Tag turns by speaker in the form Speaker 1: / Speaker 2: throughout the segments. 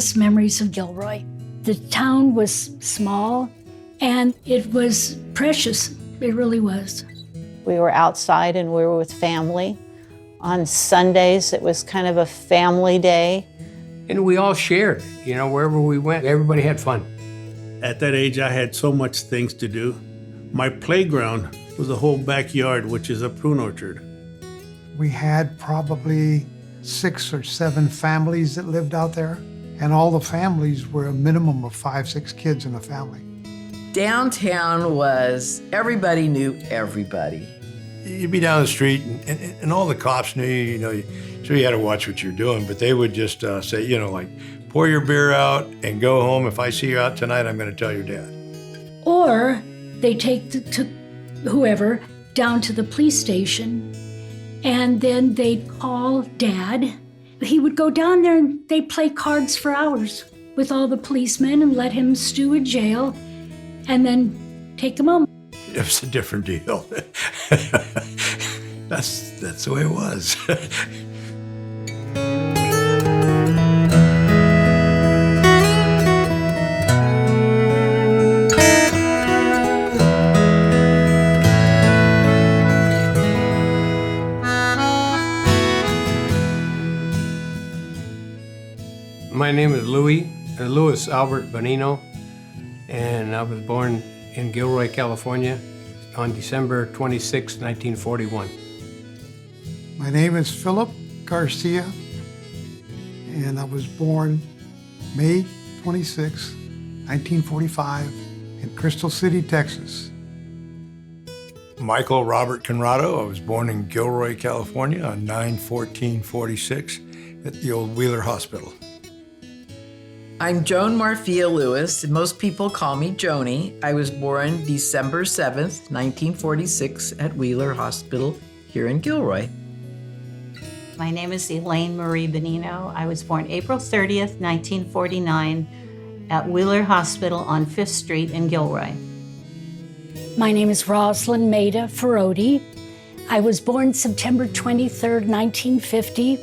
Speaker 1: best memories of Gilroy. The town was small, and it was precious. It really was.
Speaker 2: We were outside and we were with family. On Sundays, it was kind of a family day.
Speaker 3: And we all shared, wherever we went, everybody had fun.
Speaker 4: At that age, I had so much things to do. My playground was a whole backyard, which is a prune orchard.
Speaker 5: We had probably 6 or 7 families that lived out there, and all the families were a minimum of 5, 6 kids in a family.
Speaker 6: Downtown was, everybody knew everybody.
Speaker 7: You'd be down the street, and all the cops knew you, so you had to watch what you're doing, but they would just say, pour your beer out and go home. If I see you out tonight, I'm going to tell your dad.
Speaker 1: Or they take took whoever down to the police station, and then they'd call Dad. He would go down there and they'd play cards for hours with all the policemen and let him stew in jail and then take him home.
Speaker 7: It was a different deal. That's the way it was.
Speaker 3: My name is Louie, Louis Albert Bonino, and I was born in Gilroy, California on December 26, 1941.
Speaker 5: My name is Philip Garcia, and I was born May 26, 1945 in Crystal City, Texas.
Speaker 7: Michael Robert Conrotto. I was born in Gilroy, California on 9/14/46 at the old Wheeler Hospital.
Speaker 6: I'm Joan Marfia Lewis, and most people call me Joanie. I was born December 7th, 1946 at Wheeler Hospital here in Gilroy.
Speaker 2: My name is Elaine Marie Bonino. I was born April 30th, 1949 at Wheeler Hospital on 5th Street in Gilroy.
Speaker 1: My name is Rosaline Farotte. I was born September 23rd, 1950.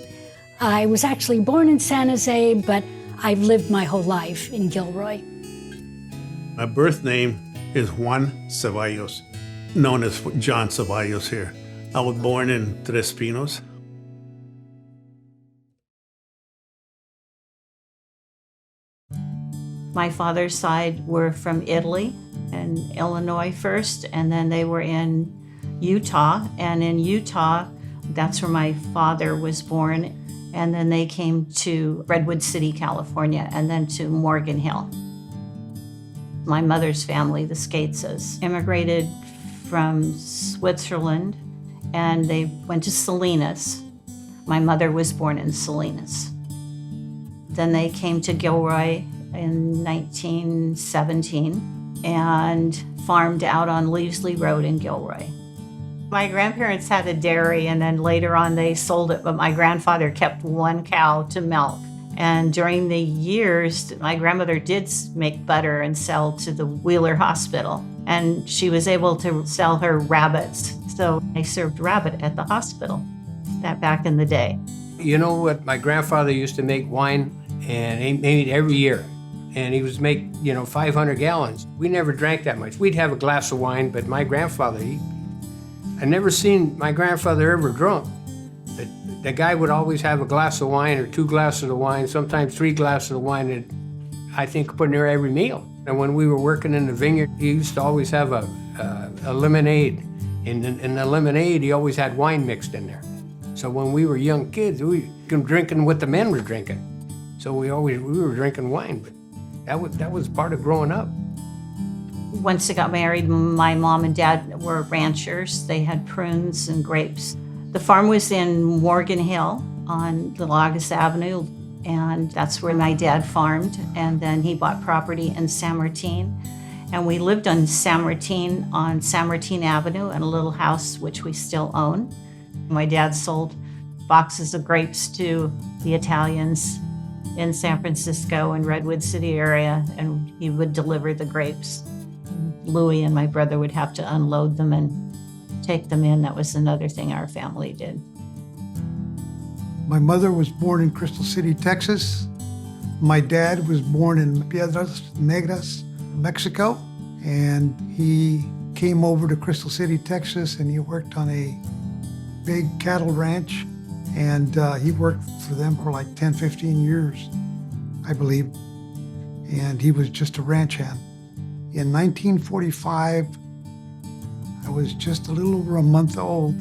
Speaker 1: I was actually born in San Jose, but I've lived my whole life in Gilroy.
Speaker 4: My birth name is Juan Ceballos, known as John Ceballos here. I was born in Tres Pinos.
Speaker 2: My father's side were from Italy and Illinois first, and then they were in Utah. And in Utah, that's where my father was born. And then they came to Redwood City, California, and then to Morgan Hill. My mother's family, the Skateses, immigrated from Switzerland, and they went to Salinas. My mother was born in Salinas. Then they came to Gilroy in 1917 and farmed out on Leavesley Road in Gilroy. My grandparents had a dairy, and then later on they sold it, but my grandfather kept one cow to milk. And during the years, my grandmother did make butter and sell to the Wheeler Hospital, and she was able to sell her rabbits. So I served rabbit at the hospital, that back in the day.
Speaker 3: You know what? My grandfather used to make wine, and he made it every year. And he was make 500 gallons. We never drank that much. We'd have a glass of wine, but my grandfather, I never seen my grandfather ever drunk. The guy would always have a glass of wine or 2 glasses of wine, sometimes 3 glasses of wine, and I think put near every meal. And when we were working in the vineyard, he used to always have a lemonade. In the lemonade, he always had wine mixed in there. So when we were young kids, we were drinking what the men were drinking. So we were drinking wine, but that was part of growing up.
Speaker 2: Once I got married, my mom and dad were ranchers. They had prunes and grapes. The farm was in Morgan Hill on the Lagos Avenue, and that's where my dad farmed. And then he bought property in San Martin. And we lived on San Martin Avenue in a little house, which we still own. My dad sold boxes of grapes to the Italians in San Francisco and Redwood City area, and he would deliver the grapes. Louie and my brother would have to unload them and take them in. That was another thing our family did.
Speaker 5: My mother was born in Crystal City, Texas. My dad was born in Piedras Negras, Mexico, and he came over to Crystal City, Texas, and he worked on a big cattle ranch, and he worked for them for like 10, 15 years, I believe, and he was just a ranch hand. In 1945, I was just a little over a month old,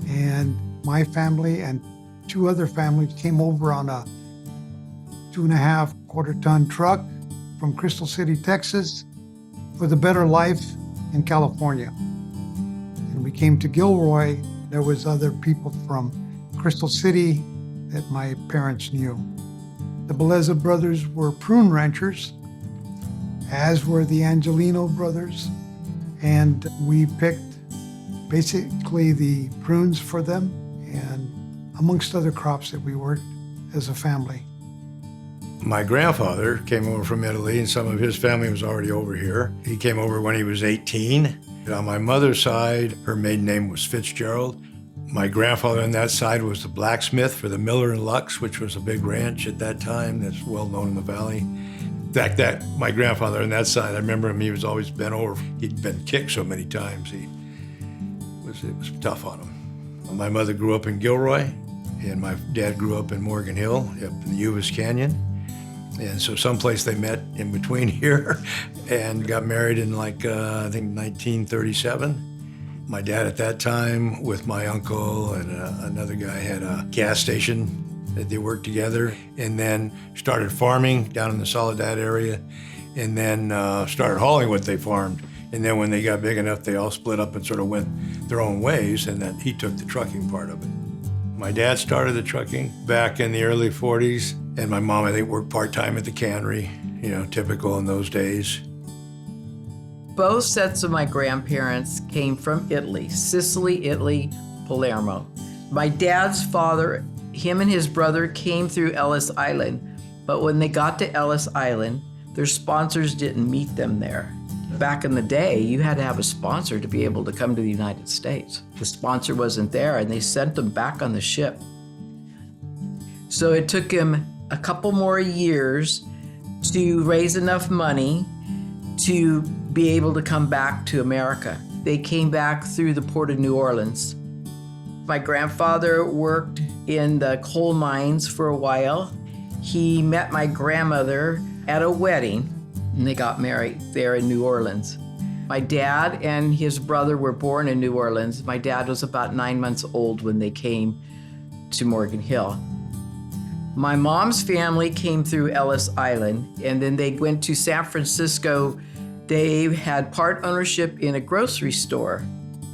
Speaker 5: and my family and 2 other families came over on a 2.5 quarter-ton truck from Crystal City, Texas, for the better life in California. And we came to Gilroy. There was other people from Crystal City that my parents knew. The Beleza brothers were prune ranchers, as were the Angelino brothers, and we picked basically the prunes for them, and amongst other crops that we worked as a family.
Speaker 7: My grandfather came over from Italy, and some of his family was already over here. He came over when he was 18. And on my mother's side, her maiden name was Fitzgerald. My grandfather on that side was the blacksmith for the Miller and Lux, which was a big ranch at that time that's well known in the valley. In fact, my grandfather on that side, I remember him, he was always bent over. He'd been kicked so many times, it was tough on him. My mother grew up in Gilroy, and my dad grew up in Morgan Hill, up in the Uvas Canyon. And so someplace they met in between here and got married in I think 1937. My dad at that time with my uncle and another guy had a gas station that they worked together, and then started farming down in the Soledad area, and then started hauling what they farmed. And then when they got big enough, they all split up and sort of went their own ways, and then he took the trucking part of it. My dad started the trucking back in the early 40s, and my mom, I think, worked part-time at the cannery, typical in those days.
Speaker 6: Both sets of my grandparents came from Italy, Sicily, Italy, Palermo. My dad's father, him and his brother came through Ellis Island, but when they got to Ellis Island, their sponsors didn't meet them there. Back in the day, you had to have a sponsor to be able to come to the United States. The sponsor wasn't there, and they sent them back on the ship. So it took him a couple more years to raise enough money to be able to come back to America. They came back through the port of New Orleans. My grandfather worked in the coal mines for a while. He met my grandmother at a wedding, and they got married there in New Orleans. My dad and his brother were born in New Orleans. My dad was about 9 months old when they came to Morgan Hill. My mom's family came through Ellis Island, and then they went to San Francisco. They had part ownership in a grocery store.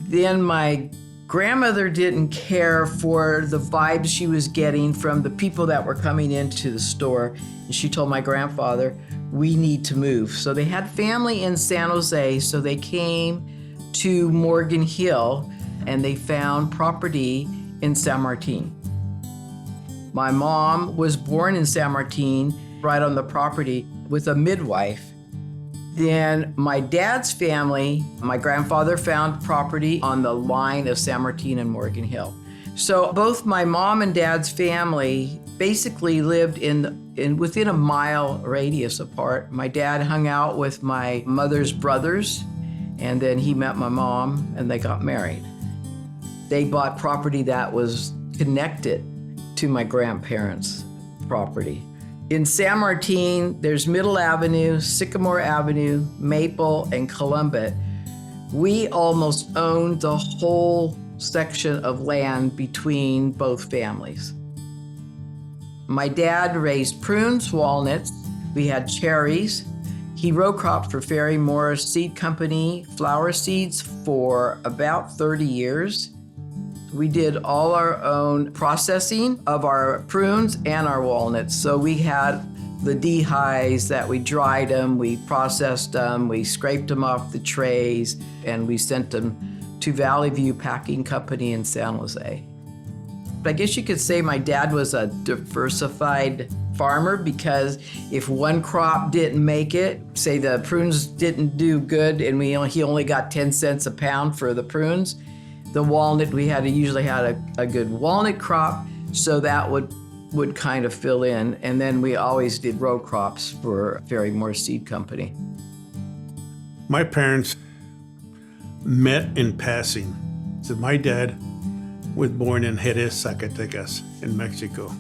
Speaker 6: Then my grandmother didn't care for the vibes she was getting from the people that were coming into the store, and she told my grandfather, "We need to move." So they had family in San Jose, so they came to Morgan Hill, and they found property in San Martin. My mom was born in San Martin, right on the property, with a midwife. Then my dad's family, my grandfather found property on the line of San Martin and Morgan Hill. So both my mom and dad's family basically lived within a mile radius apart. My dad hung out with my mother's brothers, and then he met my mom, and they got married. They bought property that was connected to my grandparents' property. In San Martin, there's Middle Avenue, Sycamore Avenue, Maple, and Columbus. We almost owned the whole section of land between both families. My dad raised prunes, walnuts. We had cherries. He row cropped for Ferry Morris Seed Company flower seeds for about 30 years. We did all our own processing of our prunes and our walnuts. So we had the D-highs that we dried them, we processed them, we scraped them off the trays, and we sent them to Valley View Packing Company in San Jose. But I guess you could say my dad was a diversified farmer, because if one crop didn't make it, say the prunes didn't do good and he only got 10 cents a pound for the prunes, the walnut, we usually had a good walnut crop, so that would would kind of fill in. And then we always did row crops for Ferrymore Seed Company.
Speaker 4: My parents met in passing. So my dad was born in Jerez, Zacatecas, in Mexico.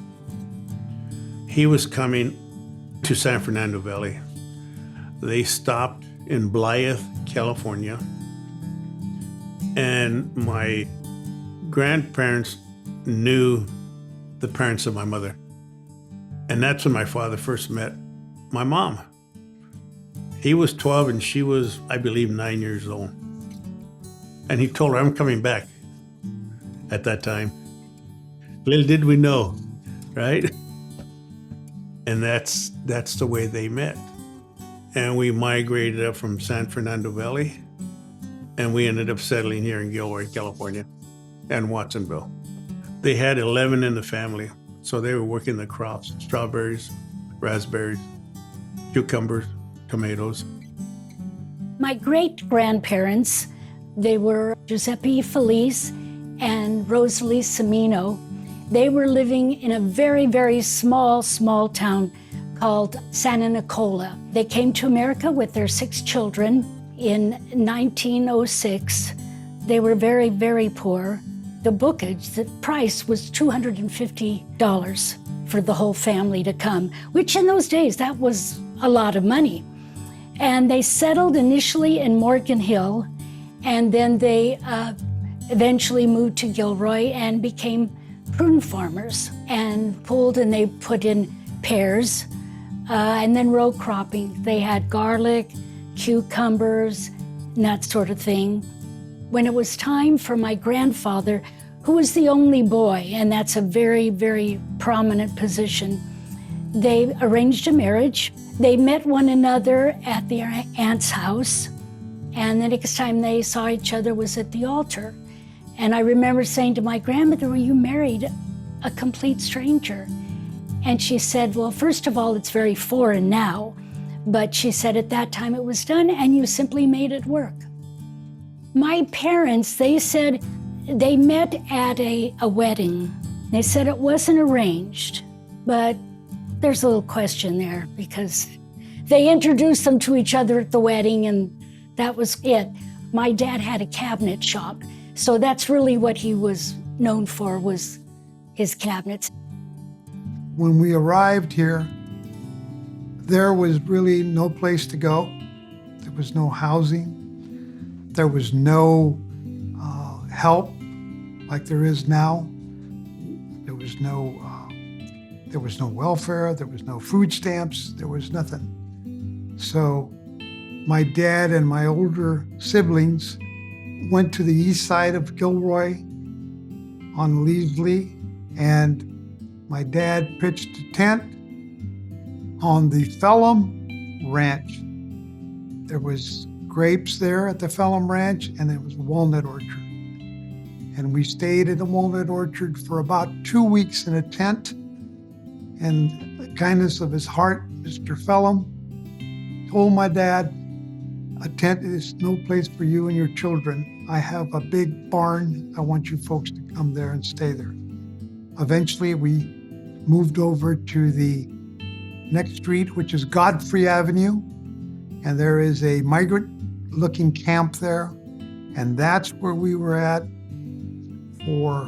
Speaker 4: He was coming to San Fernando Valley. They stopped in Blythe, California. And my grandparents knew the parents of my mother. And that's when my father first met my mom. He was 12 and she was, I believe, 9 years old. And he told her, I'm coming back at that time. Little did we know, right? And that's the way they met. And we migrated up from San Fernando Valley, and we ended up settling here in Gilroy, California, and Watsonville. They had 11 in the family, so they were working the crops: strawberries, raspberries, cucumbers, tomatoes.
Speaker 1: My great-grandparents, they were Giuseppe Felice and Rosaline Semino. They were living in a very, very small town called Santa Nicola. They came to America with their 6 children in 1906. They were very, very poor. The bookage, the price was $250 for the whole family to come, which in those days, that was a lot of money. And they settled initially in Morgan Hill, and then they eventually moved to Gilroy and became prune farmers and pulled, and they put in pears and then row cropping. They had garlic, cucumbers, and that sort of thing. When it was time for my grandfather, who was the only boy, and that's a very, very prominent position, they arranged a marriage. They met one another at their aunt's house, and the next time they saw each other was at the altar. And I remember saying to my grandmother, "Well, you married a complete stranger." And she said, "Well, first of all, it's very foreign now." But she said at that time it was done, and you simply made it work. My parents, they said they met at a wedding. They said it wasn't arranged, but there's a little question there because they introduced them to each other at the wedding, and that was it. My dad had a cabinet shop, so that's really what he was known for, was his cabinets.
Speaker 5: When we arrived here, there was really no place to go. There was no housing. There was no help like there is now. There was no welfare. There was no food stamps. There was nothing. So my dad and my older siblings went to the east side of Gilroy on Leasley, and my dad pitched a tent on the Phelan Ranch. There was grapes there at the Phelan Ranch, and there was a walnut orchard. And we stayed in the walnut orchard for about 2 weeks in a tent. And the kindness of his heart, Mr. Phelan told my dad, "A tent is no place for you and your children. I have a big barn. I want you folks to come there and stay there." Eventually, we moved over to the next street, which is Godfrey Avenue. And there is a migrant-looking camp there. And that's where we were at for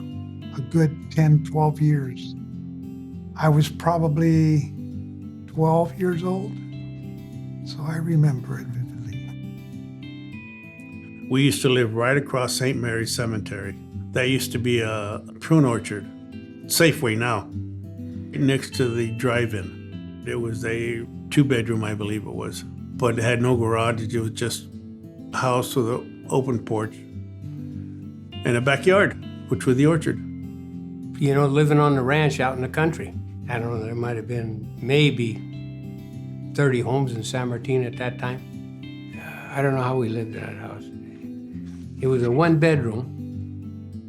Speaker 5: a good 10, 12 years. I was probably 12 years old, so I remember it vividly.
Speaker 4: We used to live right across St. Mary's Cemetery. That used to be a prune orchard, Safeway now, next to the drive-in. It was a 2-bedroom, I believe it was, but it had no garage. It was just a house with an open porch and a backyard, which was the orchard.
Speaker 3: You know, living on the ranch out in the country. I don't know, there might have been maybe 30 homes in San Martin at that time. I don't know how we lived in that house. It was a 1-bedroom,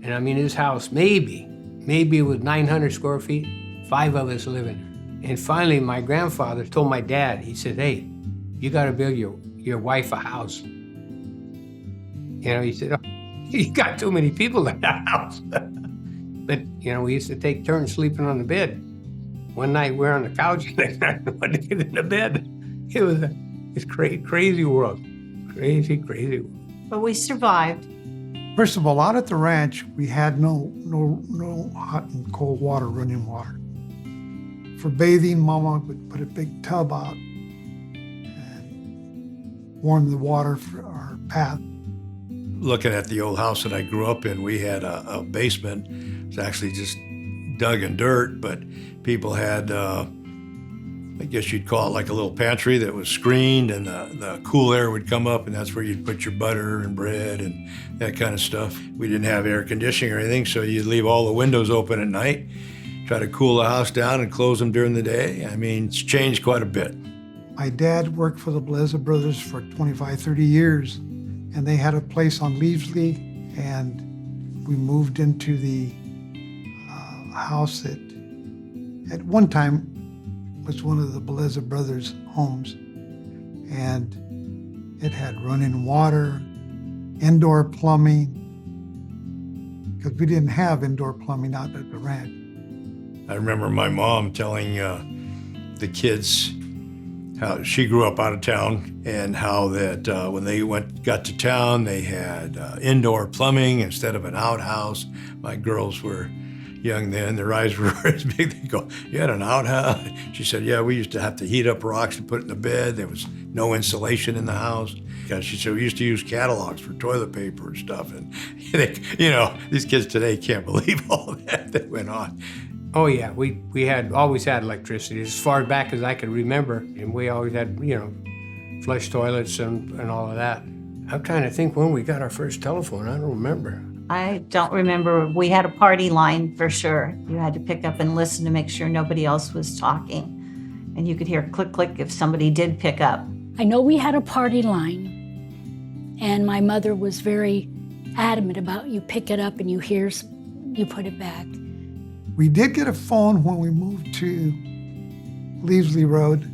Speaker 3: and I mean, his house, maybe it was 900 square feet, 5 of us living there. And finally, my grandfather told my dad, he said, "Hey, you gotta build your wife a house." You know, he said, "Oh, you got too many people in that house." But, you know, we used to take turns sleeping on the bed. One night we're on the couch and I wanted to get into bed. It's crazy world. Crazy world.
Speaker 2: But we survived.
Speaker 5: First of all, out at the ranch, we had no hot and cold water, running water. For bathing, Mama would put a big tub out and warm the water for our bath.
Speaker 7: Looking at the old house that I grew up in, we had a basement. It was actually just dug in dirt, but people had, I guess you'd call it like a little pantry that was screened, and the cool air would come up, and that's where you'd put your butter and bread and that kind of stuff. We didn't have air conditioning or anything, so you'd leave all the windows open at night, try to cool the house down and close them during the day. I mean, it's changed quite a bit.
Speaker 5: My dad worked for the Beleza brothers for 25, 30 years, and they had a place on Leavesley, and we moved into the house that at one time was one of the Beleza brothers' homes, and it had running water, indoor plumbing, because we didn't have indoor plumbing out at the ranch.
Speaker 7: I remember my mom telling the kids how she grew up out of town, and how that when they got to town, they had indoor plumbing instead of an outhouse. My girls were young then, their eyes were as big. They go, "You had an outhouse?" She said, "Yeah, we used to have to heat up rocks and put it in the bed. There was no insulation in the house." Because she said we used to use catalogs for toilet paper and stuff. And these kids today can't believe all that went on.
Speaker 3: Oh yeah, we had always had electricity as far back as I could remember, and we always had flush toilets and all of that. I'm trying to think when we got our first telephone. I don't remember.
Speaker 2: I don't remember. We had a party line for sure. You had to pick up and listen to make sure nobody else was talking. And you could hear click, click if somebody did pick up.
Speaker 1: I know we had a party line, and my mother was very adamant about you pick it up and you put it back.
Speaker 5: We did get a phone when we moved to Leavesley Road,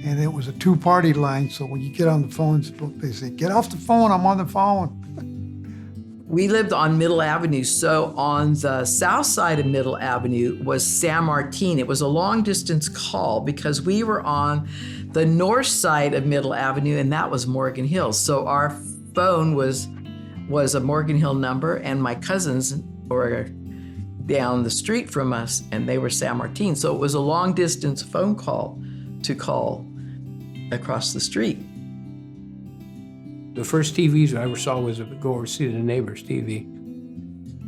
Speaker 5: and it was a two-party line, so when you get on the phone, they say, "Get off the phone, I'm on the phone."
Speaker 6: We lived on Middle Avenue, so on the south side of Middle Avenue was San Martin. It was a long-distance call because we were on the north side of Middle Avenue, and that was Morgan Hill. So our phone was a Morgan Hill number, and my cousins were down the street from us, and they were San Martin. So it was a long-distance phone call to call across the street.
Speaker 3: The first TVs I ever saw was go over to see the neighbor's TV.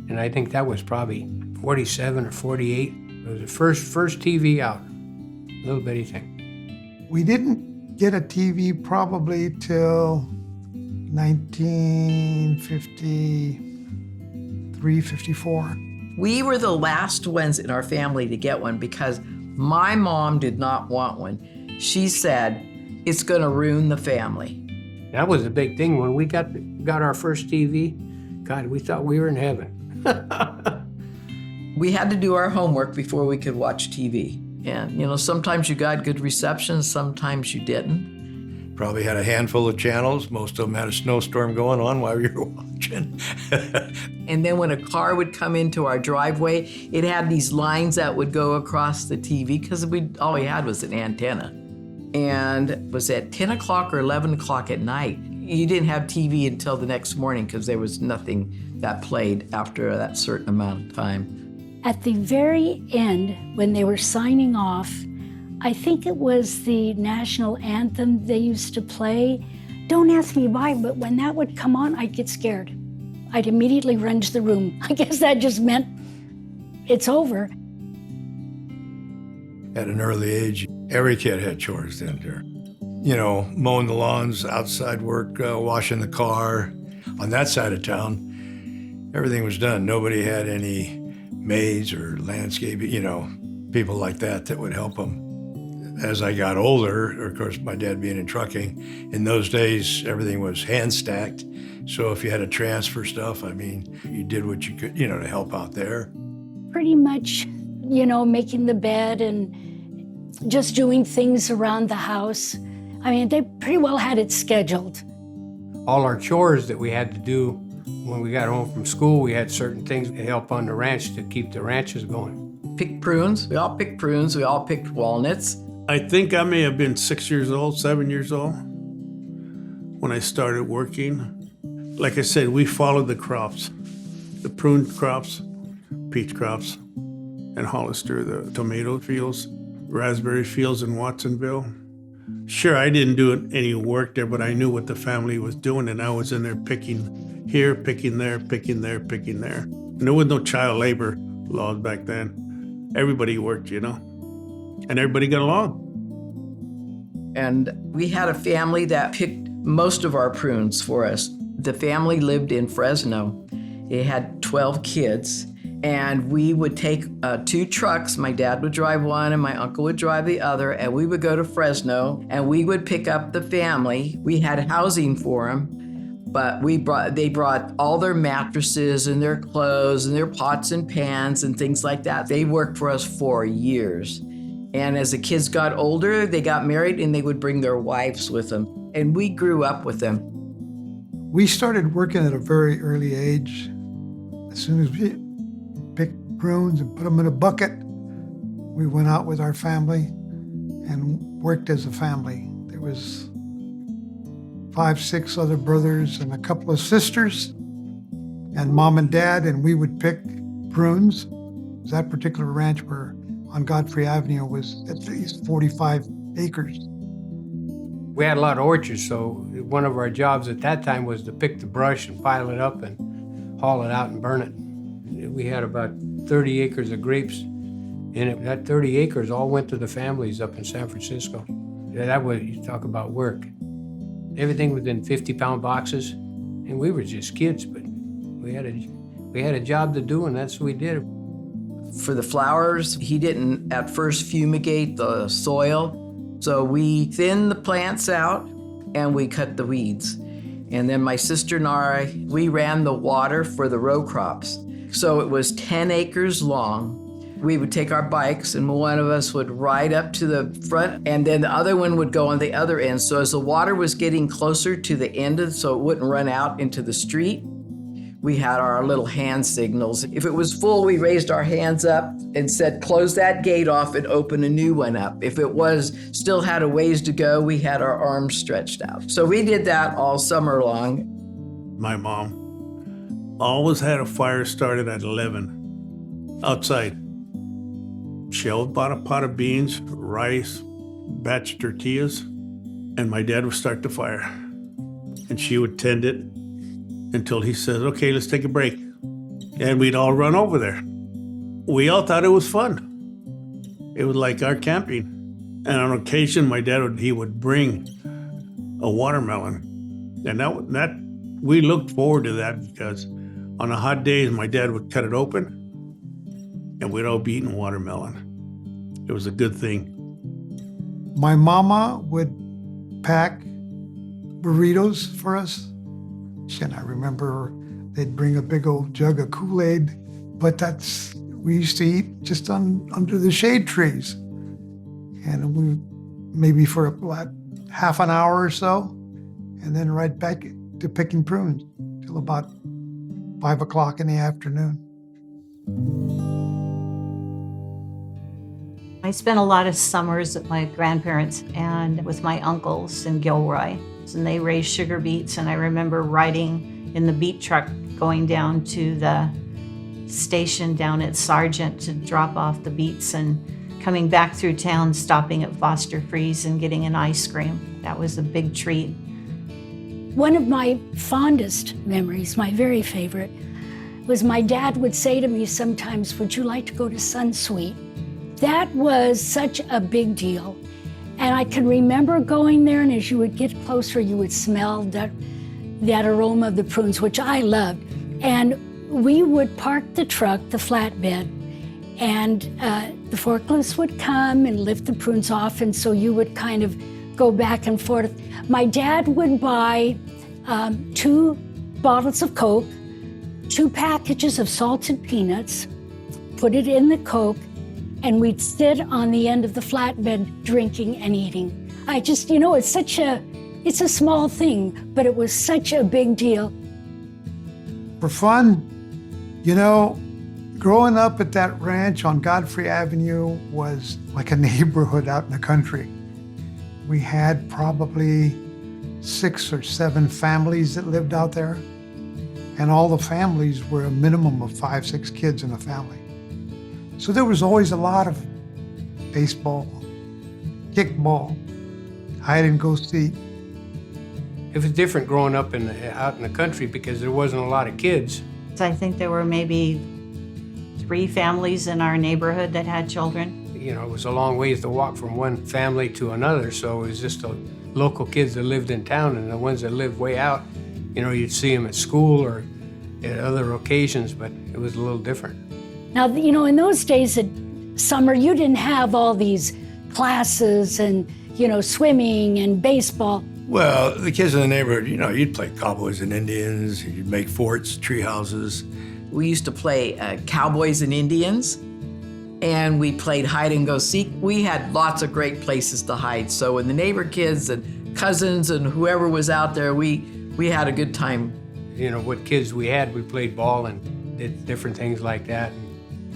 Speaker 3: And I think that was probably 47 or 48. It was the first TV out, little bitty thing.
Speaker 5: We didn't get a TV probably till 1953, 54.
Speaker 6: We were the last ones in our family to get one because my mom did not want one. She said, "It's gonna ruin the family."
Speaker 3: That was a big thing when we got our first TV. God, we thought we were in heaven.
Speaker 6: We had to do our homework before we could watch TV. And, sometimes you got good reception, sometimes you didn't.
Speaker 7: Probably had a handful of channels. Most of them had a snowstorm going on while you were watching.
Speaker 6: And then when a car would come into our driveway, it had these lines that would go across the TV because all we had was an antenna. And it was at 10 o'clock or 11 o'clock at night. You didn't have TV until the next morning because there was nothing that played after that certain amount of time.
Speaker 1: At the very end, when they were signing off, I think it was the national anthem they used to play. Don't ask me why, but when that would come on, I'd get scared. I'd immediately run to the room. I guess that just meant it's over.
Speaker 7: At an early age, every kid had chores then there. Mowing the lawns, outside work, washing the car. On that side of town, everything was done. Nobody had any maids or landscaping, people like that would help them. As I got older, of course, my dad being in trucking, in those days, everything was hand-stacked. So if you had to transfer stuff, you did what you could, to help out there.
Speaker 1: Pretty much, making the bed and just doing things around the house. They pretty well had it scheduled.
Speaker 3: All our chores that we had to do when we got home from school, we had certain things to help on the ranch to keep the ranches going.
Speaker 6: picked prunes. We all picked prunes. We all picked walnuts.
Speaker 4: I think I may have been 6 years old, 7 years old when I started working. Like I said, we followed the crops, the prune crops, peach crops, and Hollister, the tomato fields, raspberry fields in Watsonville. Sure, I didn't do any work there, but I knew what the family was doing, and I was in there picking here, picking there, picking there, picking there. And there was no child labor laws back then. Everybody worked, and everybody got along.
Speaker 6: And we had a family that picked most of our prunes for us. The family lived in Fresno. They had 12 kids. And we would take 2 trucks. My dad would drive one and my uncle would drive the other. And we would go to Fresno and we would pick up the family. We had housing for them, but they brought all their mattresses and their clothes and their pots and pans and things like that. They worked for us for years. And as the kids got older, they got married and they would bring their wives with them. And we grew up with them.
Speaker 5: We started working at a very early age. As soon as we picked prunes and put them in a bucket, we went out with our family and worked as a family. There was 5, 6 other brothers and a couple of sisters and mom and dad, and we would pick prunes. That particular ranch on Godfrey Avenue was at least 45 acres.
Speaker 3: We had a lot of orchards, so one of our jobs at that time was to pick the brush and pile it up and haul it out and burn it. We had about 30 acres of grapes, and that 30 acres all went to the families up in San Francisco. That was, you talk about work. Everything was in 50-pound boxes, and we were just kids, but we had a job to do, and that's what we did.
Speaker 6: For the flowers, he didn't at first fumigate the soil, so we thinned the plants out and we cut the weeds. And then my sister and I, we ran the water for the row crops. So it was 10 acres long. We would take our bikes and one of us would ride up to the front and then the other one would go on the other end. So as the water was getting closer to the end so it wouldn't run out into the street, we had our little hand signals. If it was full, we raised our hands up and said, close that gate off and open a new one up. If it still had a ways to go, we had our arms stretched out. So we did that all summer long.
Speaker 4: My mom always had a fire started at 11 outside. She always bought a pot of beans, rice, batch tortillas, and my dad would start the fire. And she would tend it until he says, okay, let's take a break. And we'd all run over there. We all thought it was fun. It was like our camping. And on occasion, my dad would bring a watermelon. And that we looked forward to that because on the hot days, my dad would cut it open and we'd all be eating watermelon. It was a good thing.
Speaker 5: My mama would pack burritos for us. And I remember they'd bring a big old jug of Kool-Aid, but we used to eat just under the shade trees. And we maybe for about half an hour or so, and then right back to picking prunes till about 5 o'clock in the afternoon.
Speaker 2: I spent a lot of summers at my grandparents and with my uncles in Gilroy. And they raised sugar beets, and I remember riding in the beet truck going down to the station down at Sargent to drop off the beets and coming back through town, stopping at Foster Freeze and getting an ice cream. That was a big treat.
Speaker 1: One of my fondest memories, my very favorite, was my dad would say to me sometimes, would you like to go to Sunsweet? That was such a big deal. And I can remember going there, and as you would get closer, you would smell that aroma of the prunes, which I loved. And we would park the truck, the flatbed, and the forklifts would come and lift the prunes off, and so you would kind of go back and forth. My dad would buy 2 bottles of Coke, 2 packages of salted peanuts, put it in the Coke, and we'd sit on the end of the flatbed drinking and eating. I just, it's a small thing, but it was such a big deal.
Speaker 5: For fun, Growing up at that ranch on Godfrey Avenue was like a neighborhood out in the country. We had probably 6 or 7 families that lived out there, and all the families were a minimum of 5, 6 kids in a family. So there was always a lot of baseball, kickball, hide and go seek.
Speaker 3: It was different growing up out in the country because there wasn't a lot of kids.
Speaker 2: I think there were maybe 3 families in our neighborhood that had children.
Speaker 3: You know, it was a long ways to walk from one family to another, so it was just the local kids that lived in town, and the ones that lived way out, you know, you'd see them at school or at other occasions, but it was a little different.
Speaker 1: Now, you know, in those days at summer, you didn't have all these classes and, you know, swimming and baseball.
Speaker 7: Well, the kids in the neighborhood, you know, you'd play cowboys and Indians, you'd make forts, tree houses.
Speaker 6: We used to play cowboys and Indians, and we played hide and go seek. We had lots of great places to hide. So when the neighbor kids and cousins and whoever was out there, we had a good time.
Speaker 3: You know, what kids we had, we played ball and did different things like that.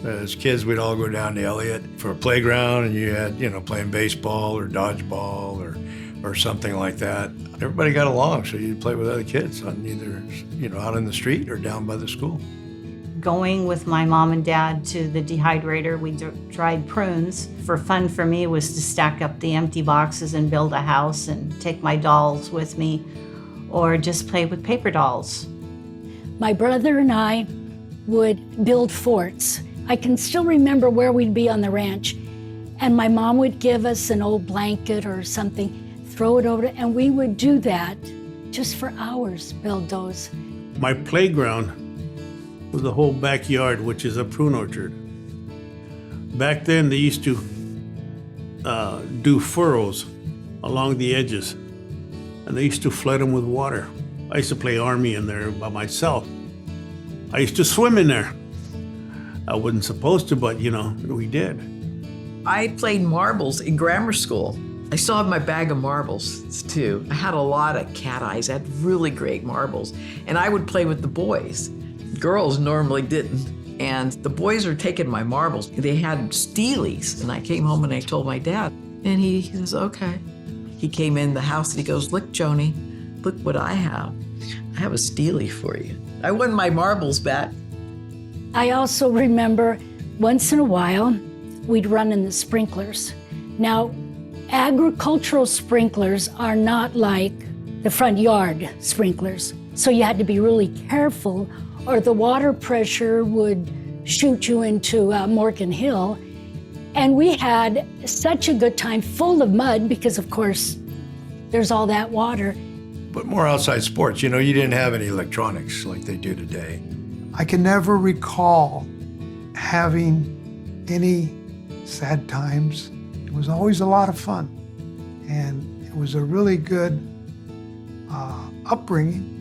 Speaker 7: As kids, we'd all go down to Elliott for a playground, and you had, you know, playing baseball or dodgeball or something like that. Everybody got along, so you'd play with other kids on either, you know, out in the street or down by the school.
Speaker 2: Going with my mom and dad to the dehydrator, we dried prunes. For fun for me was to stack up the empty boxes and build a house and take my dolls with me, or just play with paper dolls.
Speaker 1: My brother and I would build forts. I can still remember where we'd be on the ranch, and my mom would give us an old blanket or something, throw it over, and we would do that just for hours, build those.
Speaker 4: My playground was the whole backyard, which is a prune orchard. Back then, they used to do furrows along the edges, and they used to flood them with water. I used to play army in there by myself. I used to swim in there. I wasn't supposed to, but, you know, we did.
Speaker 6: I played marbles in grammar school. I still have my bag of marbles, too. I had a lot of cat eyes. I had really great marbles. And I would play with the boys. Girls normally didn't. And the boys were taking my marbles. They had steelies. And I came home and I told my dad. And he says, okay. He came in the house and he goes, look, Joanie, look what I have. I have a steely for you. I won my marbles back.
Speaker 1: I also remember once in a while, we'd run in the sprinklers. Now, agricultural sprinklers are not like the front yard sprinklers. So you had to be really careful or the water pressure would shoot you into Morgan Hill. And we had such a good time, full of mud, because of course, there's all that water.
Speaker 7: But more outside sports, you know, you didn't have any electronics like they do today.
Speaker 5: I can never recall having any sad times. It was always a lot of fun, and it was a really good upbringing.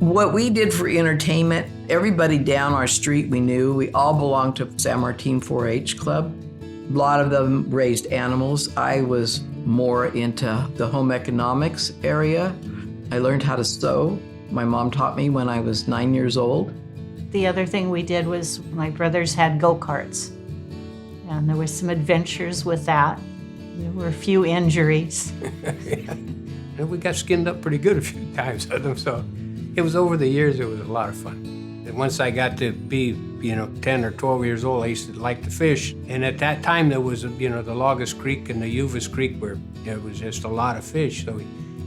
Speaker 6: What we did for entertainment, everybody down our street we knew. We all belonged to San Martin 4-H Club. A lot of them raised animals. I was more into the home economics area. I learned how to sew. My mom taught me when I was 9 years old.
Speaker 2: The other thing we did was my brothers had go-karts, and there was some adventures with that. There were a few injuries.
Speaker 3: And we got skinned up pretty good a few times with them, so it was over the years, it was a lot of fun. And once I got to be, 10 or 12 years old, I used to like to fish. And at that time, there was, the Logus Creek and the Uvas Creek where there was just a lot of fish. So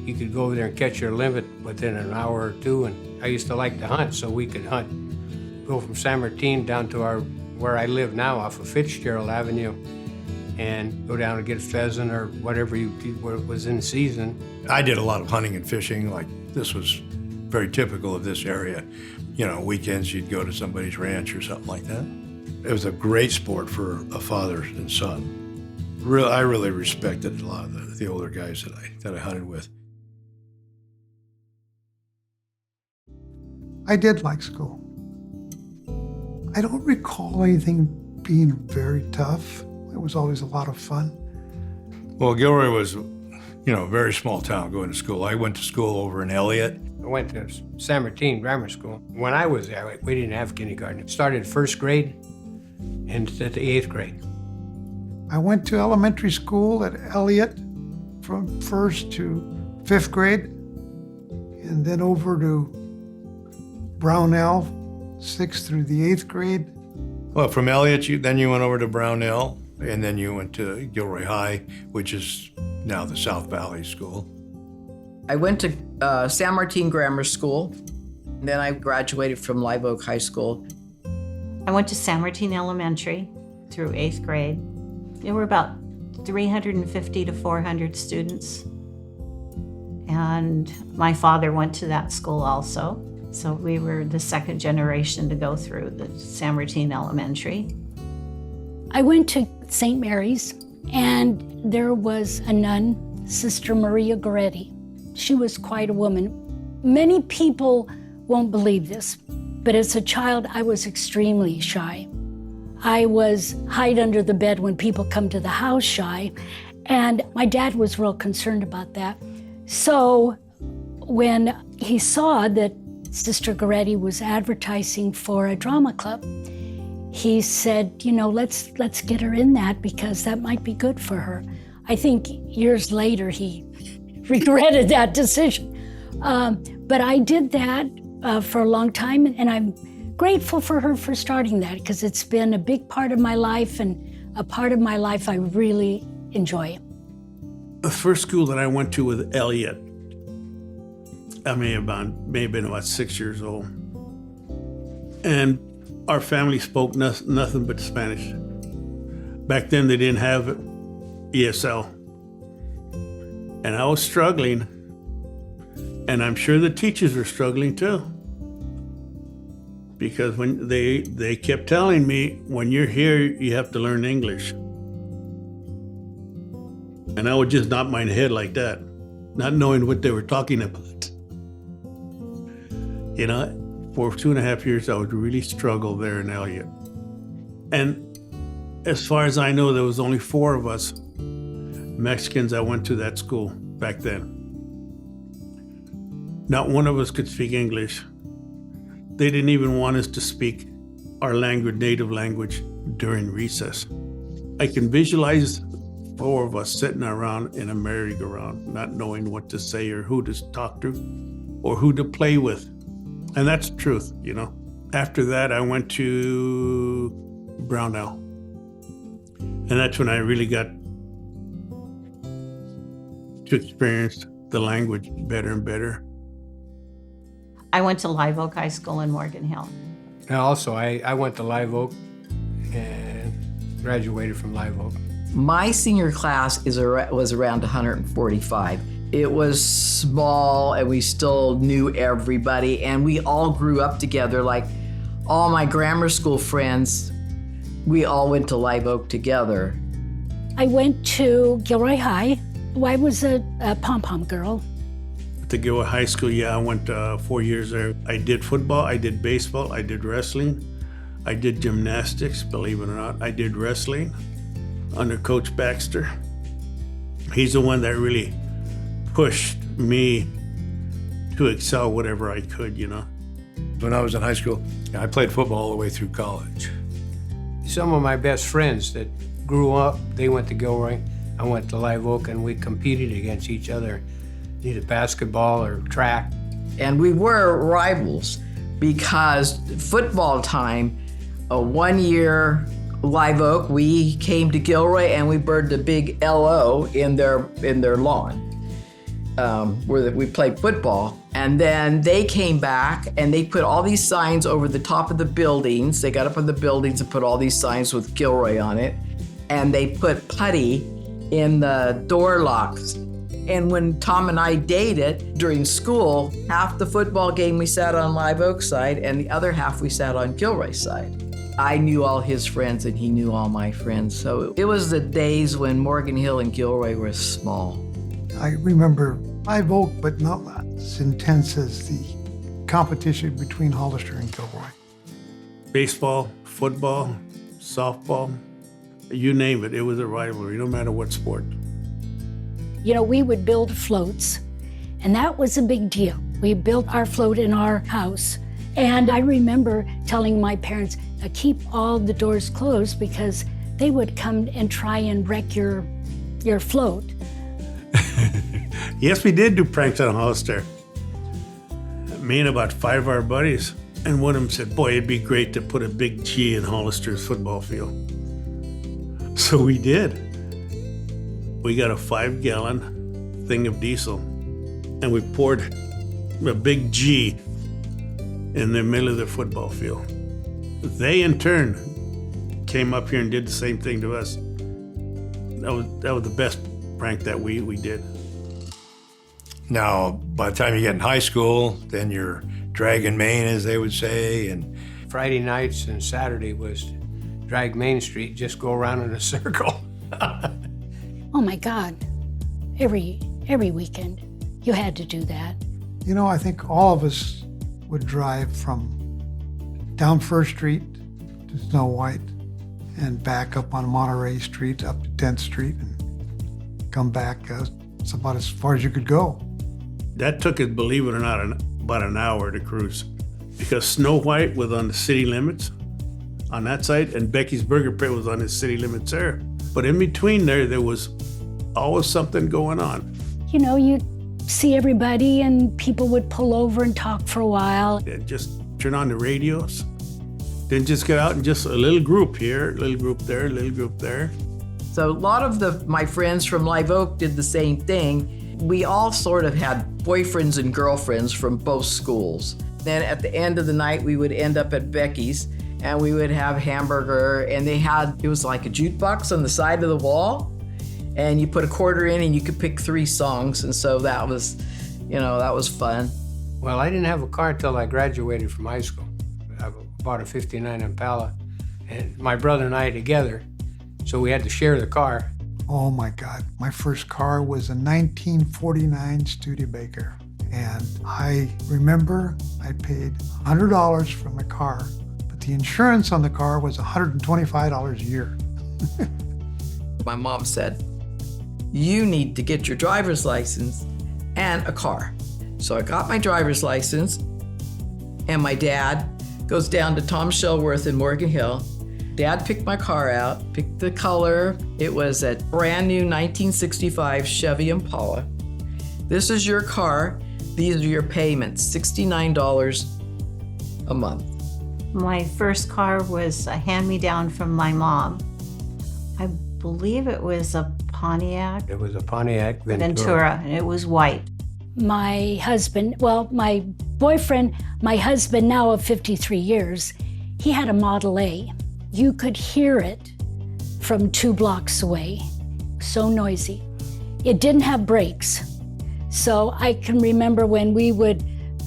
Speaker 3: you could go over there and catch your limit within an hour or two. And I used to like to hunt, so we could hunt, go from San Martin down to where I live now off of Fitzgerald Avenue, and go down and get a pheasant or whatever where it was in season.
Speaker 7: I did a lot of hunting and fishing. Like, this was very typical of this area. Weekends you'd go to somebody's ranch or something like that. It was a great sport for a father and son. I really respected a lot of the older guys that I hunted with.
Speaker 5: I did like school. I don't recall anything being very tough. It was always a lot of fun.
Speaker 7: Well, Gilroy was, a very small town going to school. I went to school over in Elliott.
Speaker 3: I went to San Martin Grammar School. When I was there, we didn't have kindergarten. It started first grade and at the 8th grade.
Speaker 5: I went to elementary school at Elliott from first to 5th grade, and then over to Brownell, 6th through the 8th grade.
Speaker 7: Well, from Elliott, then you went over to Brownell, and then you went to Gilroy High, which is now the South Valley School.
Speaker 6: I went to San Martin Grammar School, and then I graduated from Live Oak High School.
Speaker 2: I went to San Martin Elementary through 8th grade. There were about 350 to 400 students. And my father went to that school also. So we were the second generation to go through the San Martin Elementary.
Speaker 1: I went to St. Mary's, and there was a nun, Sister Maria Goretti. She was quite a woman. Many people won't believe this, but as a child, I was extremely shy. I was hide under the bed when people come to the house shy, and my dad was real concerned about that. So when he saw that Sister Goretti was advertising for a drama club, he said, you know, let's get her in that because that might be good for her. I think years later he regretted that decision. But I did that for a long time, and I'm grateful for her for starting that because it's been a big part of my life and a part of my life I really enjoy.
Speaker 4: The first school that I went to was Elliott. I may have been about 6 years old. And our family spoke nothing but Spanish. Back then they didn't have ESL. And I was struggling. And I'm sure the teachers were struggling too. Because when they kept telling me, when you're here, you have to learn English. And I would just nod my head like that, not knowing what they were talking about. You know, for 2.5 years, I would really struggle there in Elliott. And as far as I know, there was only 4 of us Mexicans that went to that school back then. Not one of us could speak English. They didn't even want us to speak our language, native language, during recess. I can visualize 4 of us sitting around in a merry-go-round, not knowing what to say or who to talk to or who to play with. And that's the truth, you know. After that, I went to Brownell. And that's when I really got to experience the language better and better.
Speaker 2: I went to Live Oak High School in Morgan Hill.
Speaker 3: And also, I went to Live Oak and graduated from Live Oak.
Speaker 6: My senior class was around 145. It was small, and we still knew everybody, and we all grew up together. Like all my grammar school friends, we all went to Live Oak together.
Speaker 1: I went to Gilroy High. I was a pom-pom girl.
Speaker 4: At the Gilroy High School, I went 4 years there. I did football, I did baseball, I did wrestling, I did gymnastics, believe it or not. I did wrestling under Coach Baxter. He's the one that really pushed me to excel whatever I could, you know.
Speaker 7: When I was in high school, I played football all the way through college.
Speaker 3: Some of my best friends that grew up, they went to Gilroy. I went to Live Oak, and we competed against each other, either basketball or track.
Speaker 6: And we were rivals because football time, 1 year Live Oak, we came to Gilroy and we burned a big LO in their lawn where we played football. And then they came back and they put all these signs over the top of the buildings. They got up on the buildings and put all these signs with Gilroy on it. And they put putty in the door locks. And when Tom and I dated during school, half the football game we sat on Live Oak side and the other half we sat on Gilroy side. I knew all his friends and he knew all my friends. So it was the days when Morgan Hill and Gilroy were small.
Speaker 5: I remember Live Oak, but not as intense as the competition between Hollister and Gilroy.
Speaker 4: Baseball, football, softball, you name it, it was a rivalry, no matter what sport.
Speaker 1: You know, we would build floats, and that was a big deal. We built our float in our house. And I remember telling my parents, keep all the doors closed because they would come and try and wreck your float.
Speaker 4: Yes, we did do pranks on Hollister. Me and about 5 of our buddies. And one of them said, boy, it'd be great to put a big G in Hollister's football field. So we did. We got a 5-gallon thing of diesel and we poured a big G in the middle of the football field. They in turn came up here and did the same thing to us. That was the best prank that we did.
Speaker 7: Now, by the time you get in high school, then you're dragging Main, as they would say, and
Speaker 3: Friday nights and Saturday was drag Main Street, just go around in a circle.
Speaker 1: Oh my God, every weekend you had to do that.
Speaker 5: You know, I think all of us would drive from down First Street to Snow White and back up on Monterey Street up to 10th Street and come back. It's about as far as you could go.
Speaker 4: That took us, believe it or not, about an hour to cruise. Because Snow White was on the city limits on that side, and Becky's Burger Pit was on the city limits there. But in between there was always something going on.
Speaker 1: You know, you'd see everybody and people would pull over and talk for a while.
Speaker 4: And just turn on the radios. Then just get out and just a little group here, a little group there, a little group there.
Speaker 6: So a lot of my friends from Live Oak did the same thing. We all sort of had boyfriends and girlfriends from both schools. Then at the end of the night, we would end up at Becky's and we would have hamburger, and it was like a jukebox on the side of the wall, and you put a quarter in and you could pick 3 songs. And so that was fun.
Speaker 3: Well, I didn't have a car until I graduated from high school. I bought a 59 Impala, and my brother and I together, so we had to share the car.
Speaker 5: Oh my God, my first car was a 1949 Studebaker. And I remember I paid $100 for my car, but the insurance on the car was $125 a year.
Speaker 6: My mom said, you need to get your driver's license and a car. So I got my driver's license, and my dad goes down to Tom Shellworth in Morgan Hill. Dad picked my car out, picked the color. It was a brand new 1965 Chevy Impala. This is your car. These are your payments, $69 a month.
Speaker 2: My first car was a hand-me-down from my mom. I believe it was a Pontiac
Speaker 3: It was a Pontiac
Speaker 2: Ventura, and it was white.
Speaker 1: My husband, my boyfriend, my husband now of 53 years, he had a Model A. You could hear it from 2 blocks away. So noisy. It didn't have brakes. So I can remember when we would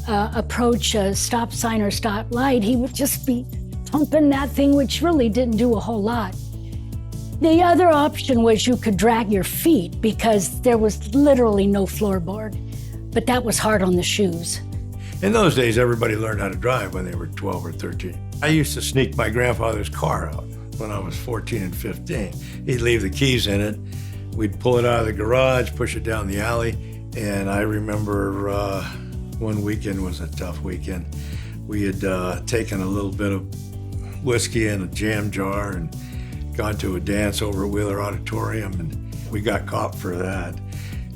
Speaker 1: approach a stop sign or stop light, he would just be pumping that thing, which really didn't do a whole lot. The other option was you could drag your feet because there was literally no floorboard, but that was hard on the shoes.
Speaker 7: in those days, everybody learned how to drive when they were 12 or 13. I used to sneak my grandfather's car out when I was 14 and 15. He'd leave the keys in it. We'd pull it out of the garage, push it down the alley. And I remember one weekend was a tough weekend. We had taken a little bit of whiskey in a jam jar and gone to a dance over at Wheeler Auditorium, and we got caught for that.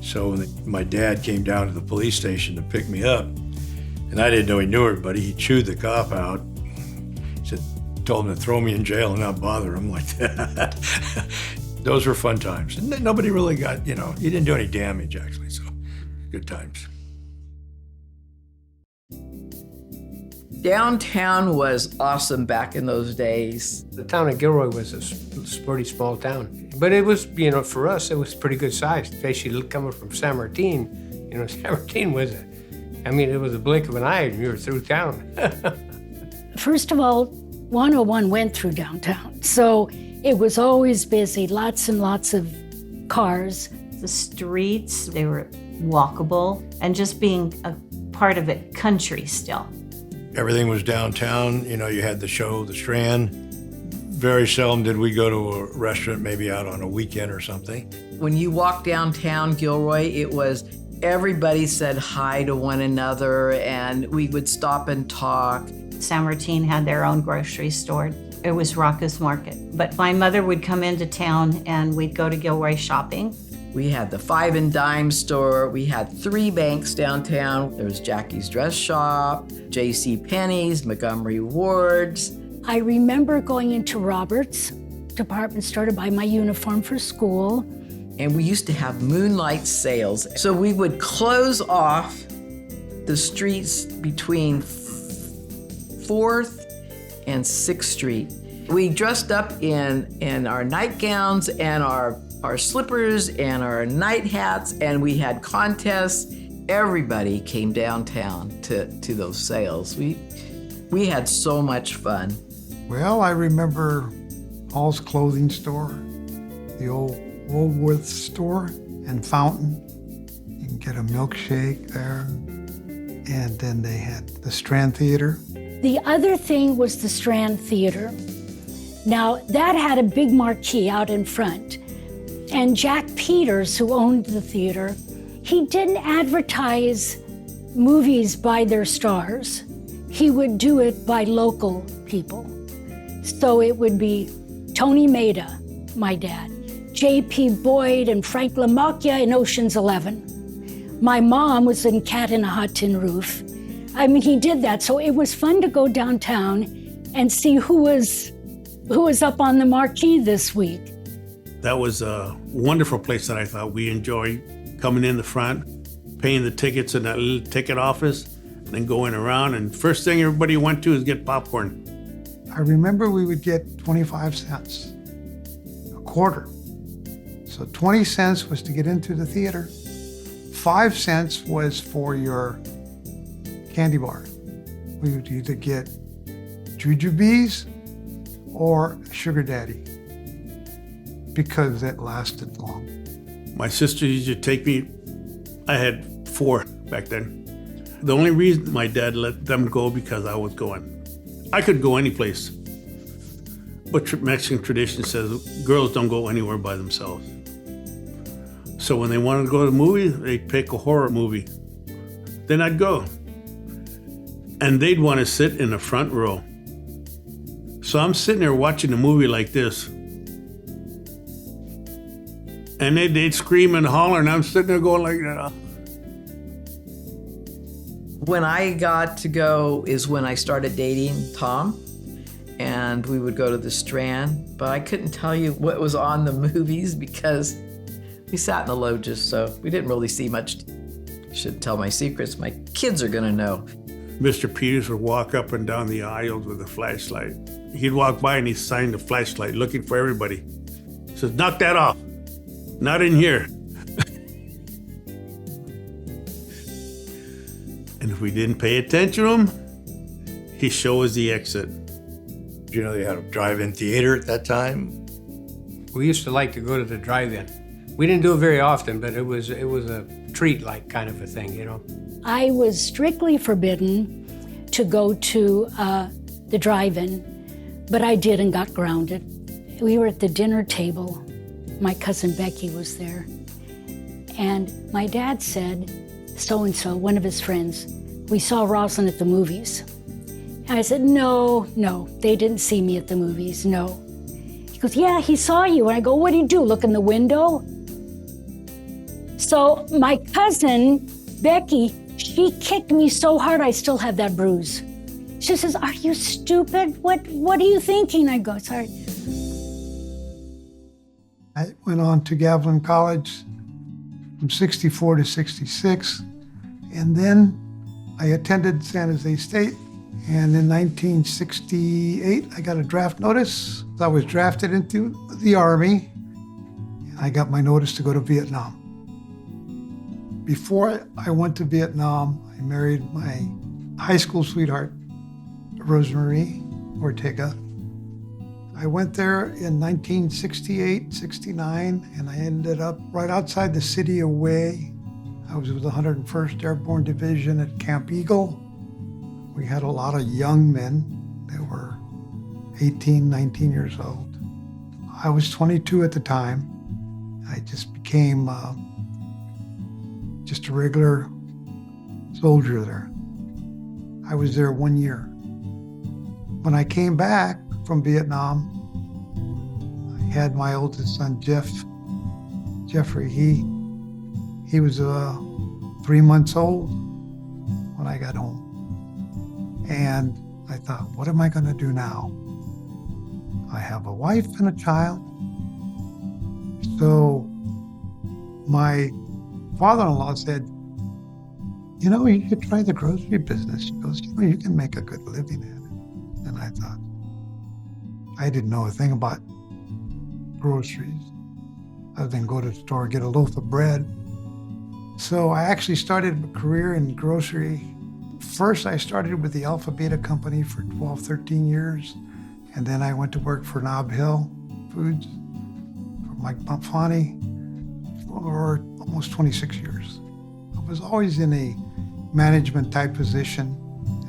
Speaker 7: So my dad came down to the police station to pick me up, and I didn't know he knew everybody. He chewed the cop out. He said, told him to throw me in jail and not bother him like that. Those were fun times. And nobody really got, you didn't do any damage actually, so good times.
Speaker 6: Downtown was awesome back in those days.
Speaker 3: The town of Gilroy was a pretty small town. But it was, for us, it was pretty good size, especially coming from San Martin. San Martin was it was a blink of an eye and you were through town.
Speaker 1: First of all, 101 went through downtown, so it was always busy, lots and lots of cars.
Speaker 2: The streets, they were walkable, and just being a part of it, country still.
Speaker 7: Everything was downtown. You had the show, the Strand. Very seldom did we go to a restaurant, maybe out on a weekend or something.
Speaker 6: When you walked downtown Gilroy, it was everybody said hi to one another, and we would stop and talk.
Speaker 2: San Martin had their own grocery store. It was Rocco's Market. But my mother would come into town and we'd go to Gilroy shopping.
Speaker 6: We had the 5 and Dime store. We had 3 banks downtown. There was Jackie's Dress Shop, J.C. Penney's, Montgomery Ward's.
Speaker 1: I remember going into Robert's department store to buy my uniform for school.
Speaker 6: And we used to have moonlight sales. So we would close off the streets between 4th and 6th Street. We dressed up in our nightgowns and our slippers and our night hats, and we had contests. Everybody came downtown to those sales. We had so much fun.
Speaker 5: Well, I remember Hall's clothing store, the old Woolworth store and Fountain. You can get a milkshake there. And then they had the Strand Theater.
Speaker 1: The other thing was the Strand Theater. Now, that had a big marquee out in front. And Jack Peters, who owned the theater, he didn't advertise movies by their stars. He would do it by local people. So it would be Tony Maida, my dad, J.P. Boyd and Frank LaMacchia in Ocean's 11. My mom was in Cat in a Hot Tin Roof. I mean, he did that. So it was fun to go downtown and see who was up on the marquee this week.
Speaker 4: That was a wonderful place that I thought we enjoyed coming in the front, paying the tickets in that little ticket office, and then going around. And first thing everybody went to is get popcorn.
Speaker 5: I remember we would get 25 cents, a quarter. So 20 cents was to get into the theater. 5 cents was for your candy bar. We would either get Jujubes or Sugar Daddy because it lasted long.
Speaker 4: My sister used to take me, I had 4 back then. The only reason my dad let them go because I was going. I could go any place. But Mexican tradition says girls don't go anywhere by themselves. So when they wanted to go to the movie, they'd pick a horror movie. Then I'd go. And they'd want to sit in the front row. So I'm sitting there watching a movie like this. And they'd scream and holler, and I'm sitting there going like that.
Speaker 6: When I got to go is when I started dating Tom, and we would go to the Strand, but I couldn't tell you what was on the movies because we sat in the loges, so we didn't really see much. Shouldn't tell my secrets. My kids are gonna know.
Speaker 4: Mr. Peters would walk up and down the aisles with a flashlight. He'd walk by and he'd sign the flashlight, looking for everybody. He says, knock that off. Not in here. And if we didn't pay attention to him, he'd show us the exit.
Speaker 7: You know, they had a drive-in theater at that time.
Speaker 3: We used to like to go to the drive-in. We didn't do it very often, but it was a treat-like kind of a thing, you know.
Speaker 1: I was strictly forbidden to go to the drive-in, but I did and got grounded. We were at the dinner table. My cousin Becky was there. And my dad said, so-and-so, one of his friends, we saw Rosaline at the movies. And I said, no, they didn't see me at the movies, no. He goes, yeah, he saw you. And I go, what did he do, look in the window? So my cousin, Becky, she kicked me so hard I still have that bruise. She says, are you stupid? What are you thinking? I go, sorry.
Speaker 5: I went on to Gavilan College from 64 to 66. And then I attended San Jose State. And in 1968, I got a draft notice. I was drafted into the Army. And I got my notice to go to Vietnam. Before I went to Vietnam, I married my high school sweetheart, Rosemarie Ortega. I went there in 1968, 69, and I ended up right outside the city of Hue. I was with the 101st Airborne Division at Camp Eagle. We had a lot of young men. They were 18, 19 years old. I was 22 at the time. I just became just a regular soldier there. I was there 1 year. When I came back from Vietnam, I had my oldest son, Jeffrey. He was 3 months old when I got home. And I thought, what am I going to do now? I have a wife and a child. So my father-in-law said, you should try the grocery business. He goes, you can make a good living at it. And I thought, I didn't know a thing about groceries other than go to the store and get a loaf of bread. So I actually started a career in grocery. First, I started with the Alpha Beta Company for 12, 13 years. And then I went to work for Nob Hill Foods, for Mike Bonfani, for almost 26 years. I was always in a management type position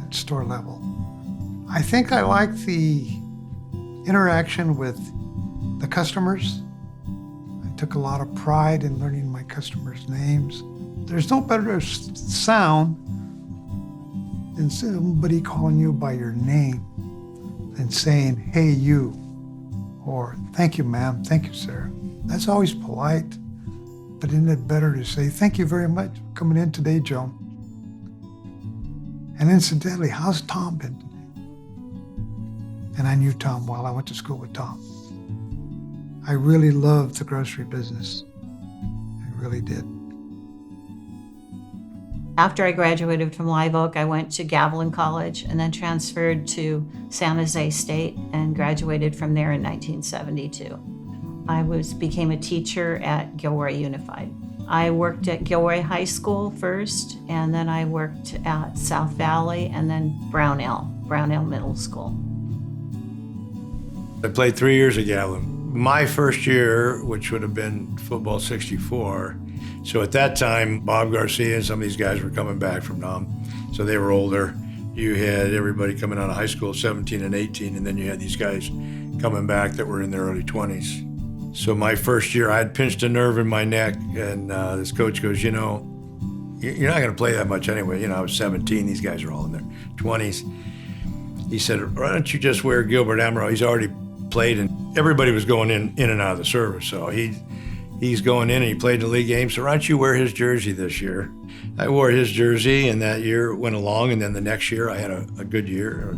Speaker 5: at store level. I think I like the interaction with the customers. I took a lot of pride in learning my customers' names. There's no better sound than somebody calling you by your name than saying, hey, you, or thank you, ma'am, thank you, sir. That's always polite, but isn't it better to say, thank you very much for coming in today, Joan? And incidentally, how's Tom been today? And I knew Tom well. I went to school with Tom. I really loved the grocery business. I really did.
Speaker 2: After I graduated from Live Oak, I went to Gavilan College and then transferred to San Jose State and graduated from there in 1972. I became a teacher at Gilroy Unified. I worked at Gilroy High School first, and then I worked at South Valley and then Brownell Middle School.
Speaker 7: I played 3 years at Gavilan. My first year, which would have been football 64, so at that time, Bob Garcia and some of these guys were coming back from Nam, so they were older. You had everybody coming out of high school, 17 and 18, and then you had these guys coming back that were in their early 20s. So my first year, I had pinched a nerve in my neck, and this coach goes, you're not going to play that much anyway. I was 17, these guys are all in their 20s. He said, why don't you just wear Gilbert Amaral? He's already played, and everybody was going in and out of the service, so he's going in and he played the league game, so why don't you wear his jersey this year? I wore his jersey, and that year went along, and then the next year I had a good year.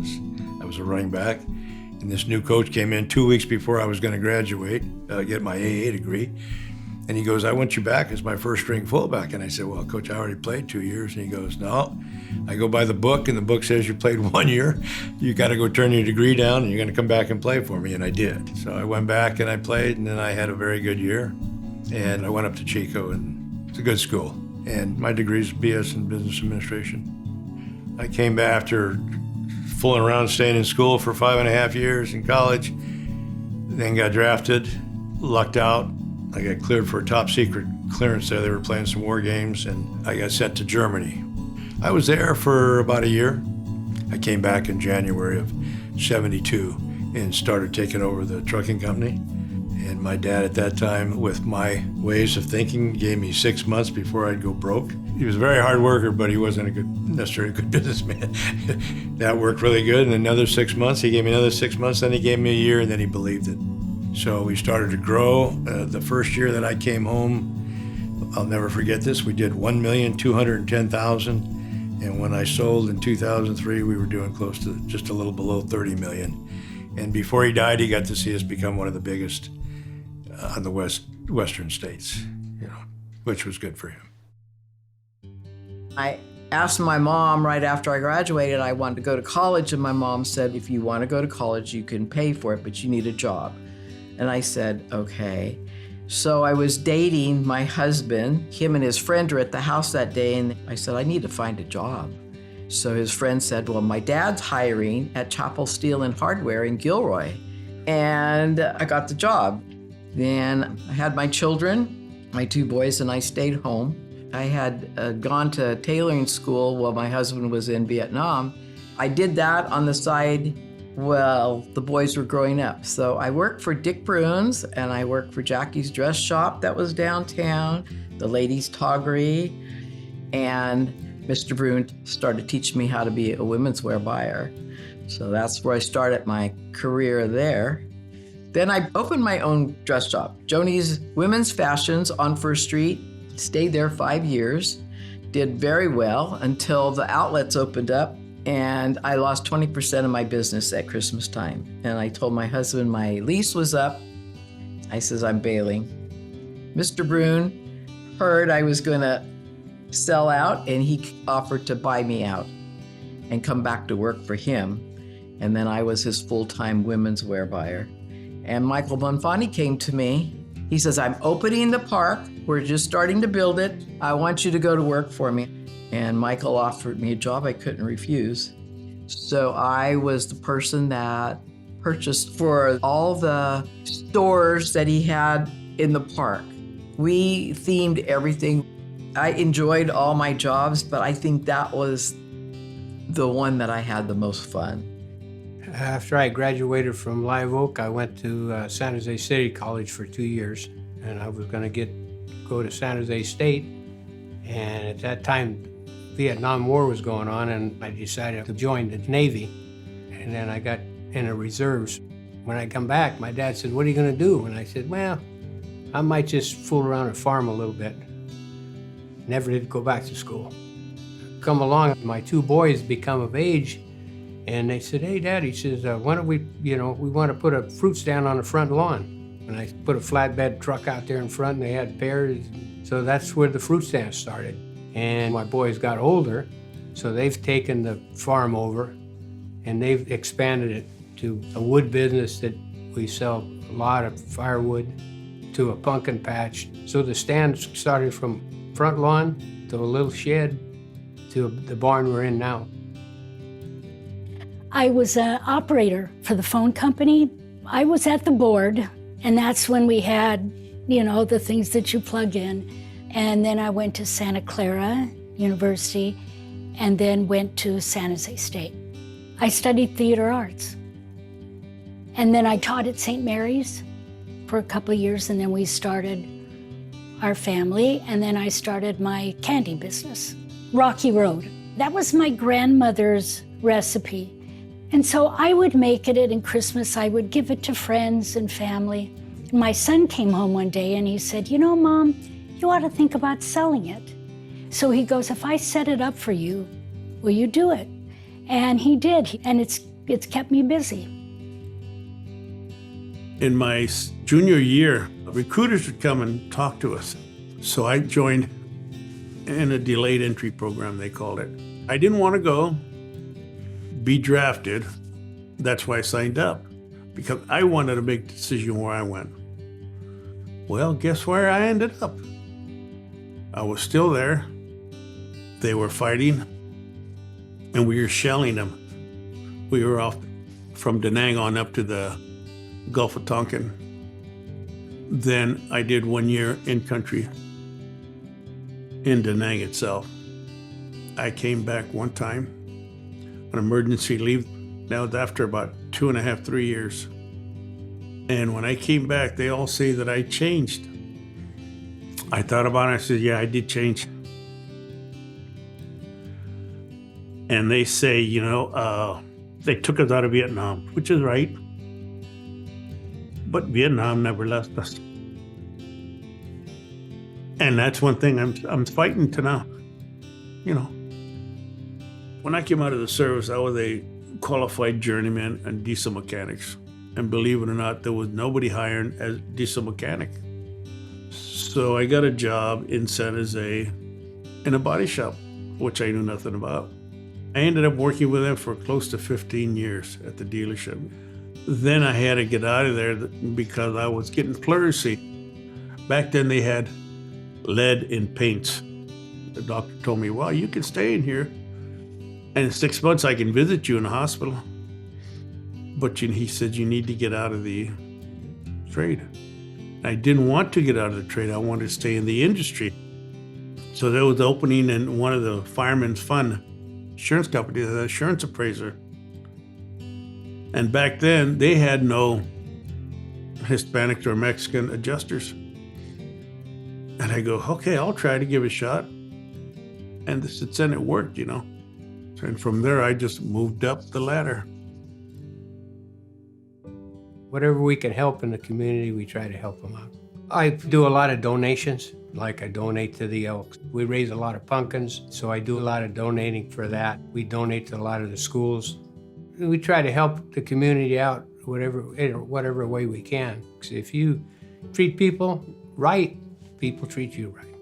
Speaker 7: I was a running back, and this new coach came in 2 weeks before I was going to graduate, get my AA degree, and he goes, I want you back as my first string fullback. And I said, well, Coach, I already played 2 years. And he goes, no, I go by the book, and the book says you played 1 year. You got to go turn your degree down, and you're going to come back and play for me. And I did. So I went back and I played, and then I had a very good year. And I went up to Chico, and it's a good school. And my degree is BS in Business Administration. I came back after fooling around, staying in school for 5.5 years in college, then got drafted, lucked out. I got cleared for a top secret clearance there. They were playing some war games, and I got sent to Germany. I was there for about a year. I came back in January of 72 and started taking over the trucking company. And my dad at that time, with my ways of thinking, gave me 6 months before I'd go broke. He was a very hard worker, but he wasn't necessarily a good businessman. That worked really good. And another 6 months, he gave me another 6 months, then he gave me a year, and then he believed it. So we started to grow. The first year that I came home, I'll never forget this, we did 1,210,000. And when I sold in 2003, we were doing close to just a little below 30 million. And before he died, he got to see us become one of the biggest on the western states, which was good for him.
Speaker 6: I asked my mom right after I graduated, I wanted to go to college, and my mom said, if you want to go to college, you can pay for it, but you need a job. And I said, okay. So I was dating my husband. Him and his friend were at the house that day, and I said, I need to find a job. So his friend said, well, my dad's hiring at Chapel Steel and Hardware in Gilroy. And I got the job. Then I had my children, my 2 boys, and I stayed home. I had gone to tailoring school while my husband was in Vietnam. I did that on the side while the boys were growing up. So I worked for Dick Bruins, and I worked for Jackie's Dress Shop that was downtown, the Ladies' Toggery. And Mr. Brune started teaching me how to be a women's wear buyer. So that's where I started my career there. Then I opened my own dress shop, Joanie's Women's Fashions on First Street. Stayed there 5 years, did very well until the outlets opened up, and I lost 20% of my business at Christmas time. And I told my husband my lease was up. I says, I'm bailing. Mr. Brune heard I was gonna sell out, and he offered to buy me out and come back to work for him. And then I was his full-time women's wear buyer. And Michael Bonfani came to me. He says, I'm opening the park. We're just starting to build it. I want you to go to work for me. And Michael offered me a job I couldn't refuse. So I was the person that purchased for all the stores that he had in the park. We themed everything. I enjoyed all my jobs, but I think that was the one that I had the most fun.
Speaker 3: After I graduated from Live Oak, I went to San Jose City College for 2 years, and I was going to go to San Jose State. And at that time, Vietnam War was going on, and I decided to join the Navy. And then I got in the reserves. When I come back, my dad said, what are you going to do? And I said, well, I might just fool around and farm a little bit. Never did go back to school. Come along, my 2 boys become of age, and they said, hey, Dad, he says, why don't we want to put a fruit stand on the front lawn. And I put a flatbed truck out there in front, and they had pears. So that's where the fruit stand started. And my boys got older, so they've taken the farm over, and they've expanded it to a wood business that we sell a lot of firewood, to a pumpkin patch. So the stand started from front lawn to a little shed to the barn we're in now.
Speaker 1: I was an operator for the phone company. I was at the board, and that's when we had, the things that you plug in. And then I went to Santa Clara University and then went to San Jose State. I studied theater arts. And then I taught at St. Mary's for a couple of years, and then we started our family, and then I started my candy business, Rocky Road. That was my grandmother's recipe. And so I would make it, and Christmas I would give it to friends and family. My son came home one day and he said, Mom, you ought to think about selling it. So he goes, if I set it up for you, will you do it? And he did, and it's kept me busy.
Speaker 4: In my junior year, recruiters would come and talk to us. So I joined in a delayed entry program, they called it. I didn't want to go, be drafted. That's why I signed up, because I wanted to make a decision where I went. Well, guess where I ended up? I was still there. They were fighting, and we were shelling them. We were off from Da Nang on up to the Gulf of Tonkin. Then I did 1 year in country in Da Nang itself. I came back one time on emergency leave. That was after about 2.5, 3 years. And when I came back, they all say that I changed. I thought about it. I said, yeah, I did change. And they say, they took us out of Vietnam, which is right. But Vietnam never left us. And that's one thing I'm fighting to now. When I came out of the service, I was a qualified journeyman and diesel mechanics. And believe it or not, there was nobody hiring as diesel mechanic. So I got a job in San Jose in a body shop, which I knew nothing about. I ended up working with them for close to 15 years at the dealership. Then I had to get out of there because I was getting pleurisy. Back then they had lead in paints. The doctor told me, well, you can stay in here, and in 6 months I can visit you in the hospital. But he said, you need to get out of the trade. I didn't want to get out of the trade. I wanted to stay in the industry. So there was an opening in one of the Fireman's Fund insurance companies, an insurance appraiser. And back then, they had no Hispanic or Mexican adjusters. And I go, okay, I'll try to give it a shot. And it worked, And from there, I just moved up the ladder.
Speaker 3: Whatever we can help in the community, we try to help them out. I do a lot of donations, like I donate to the Elks. We raise a lot of pumpkins, so I do a lot of donating for that. We donate to a lot of the schools. We try to help the community out whatever way we can. 'Cause if you treat people right, people treat you right.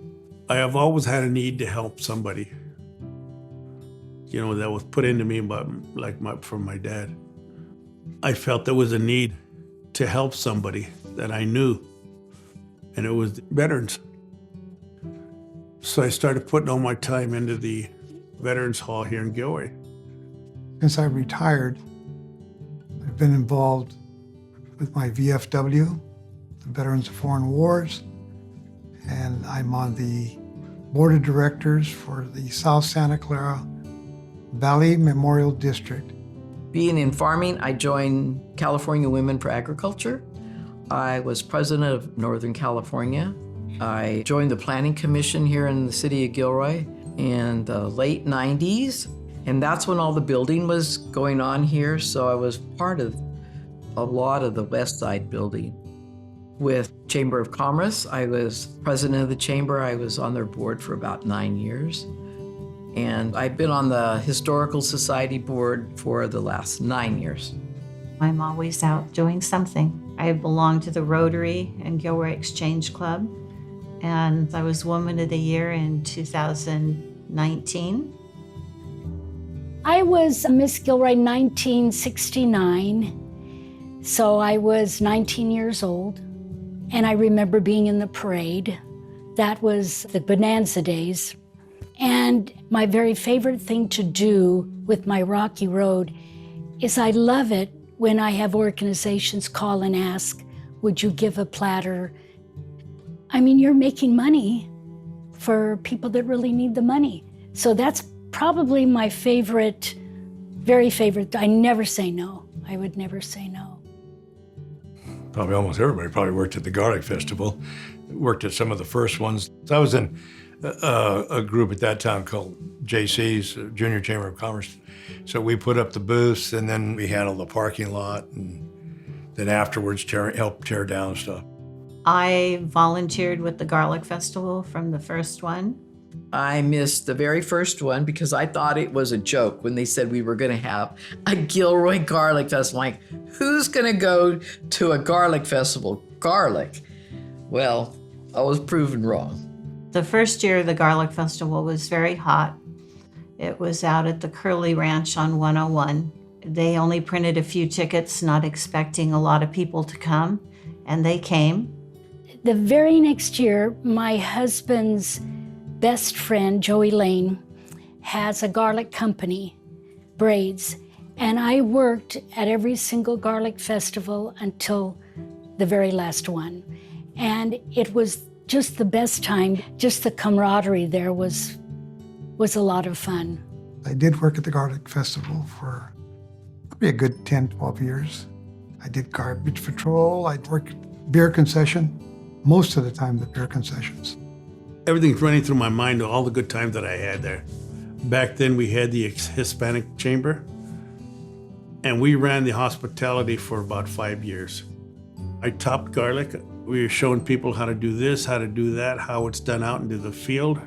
Speaker 4: I have always had a need to help somebody, that was put into me from my dad. I felt there was a need to help somebody that I knew, and it was veterans. So I started putting all my time into the Veterans Hall here in Gilroy.
Speaker 5: Since I retired, I've been involved with my VFW, the Veterans of Foreign Wars, and I'm on the board of directors for the South Santa Clara Valley Memorial District.
Speaker 6: Being in farming, I joined California Women for Agriculture. I was president of Northern California. I joined the Planning Commission here in the city of Gilroy in the late 90s, and that's when all the building was going on here, so I was part of a lot of the West Side building. With Chamber of Commerce, I was president of the chamber. I was on their board for about 9 years. And I've been on the Historical Society board for the last 9 years.
Speaker 2: I'm always out doing something. I belong to the Rotary and Gilroy Exchange Club, and I was Woman of the Year in 2019.
Speaker 1: I was Miss Gilroy 1969, so I was 19 years old, and I remember being in the parade. That was the Bonanza days. And my very favorite thing to do with my Rocky Road is I love it when I have organizations call and ask, would you give a platter? I mean, you're making money for people that really need the money. So that's probably my favorite, very favorite. I never say no. I would never say no.
Speaker 7: Probably almost everybody probably worked at the Garlic Festival, worked at some of the first ones. I was in a group at that time called JC's, Junior Chamber of Commerce. So we put up the booths, and then we handled the parking lot, and then afterwards helped tear down stuff.
Speaker 2: I volunteered with the Garlic Festival from the first one.
Speaker 6: I missed the very first one because I thought it was a joke when they said we were going to have a Gilroy Garlic Festival. I'm like, who's going to go to a garlic festival? Garlic. Well, I was proven wrong.
Speaker 2: The first year the Garlic Festival was very hot. It was out at the Curly Ranch on 101. They only printed a few tickets, not expecting a lot of people to come, and they came.
Speaker 1: The very next year, my husband's best friend, Elaine, has a garlic company, Braids, and I worked at every single garlic festival until the very last one. And it was just the best time. Just the camaraderie there was a lot of fun.
Speaker 5: I did work at the Garlic Festival for probably a good 10, 12 years. I did garbage patrol. I worked beer concession, most of the time the beer concessions.
Speaker 4: Everything's running through my mind, all the good times that I had there. Back then we had the Hispanic Chamber, and we ran the hospitality for about 5 years. I topped garlic. We were showing people how to do this, how to do that, how it's done out into the field.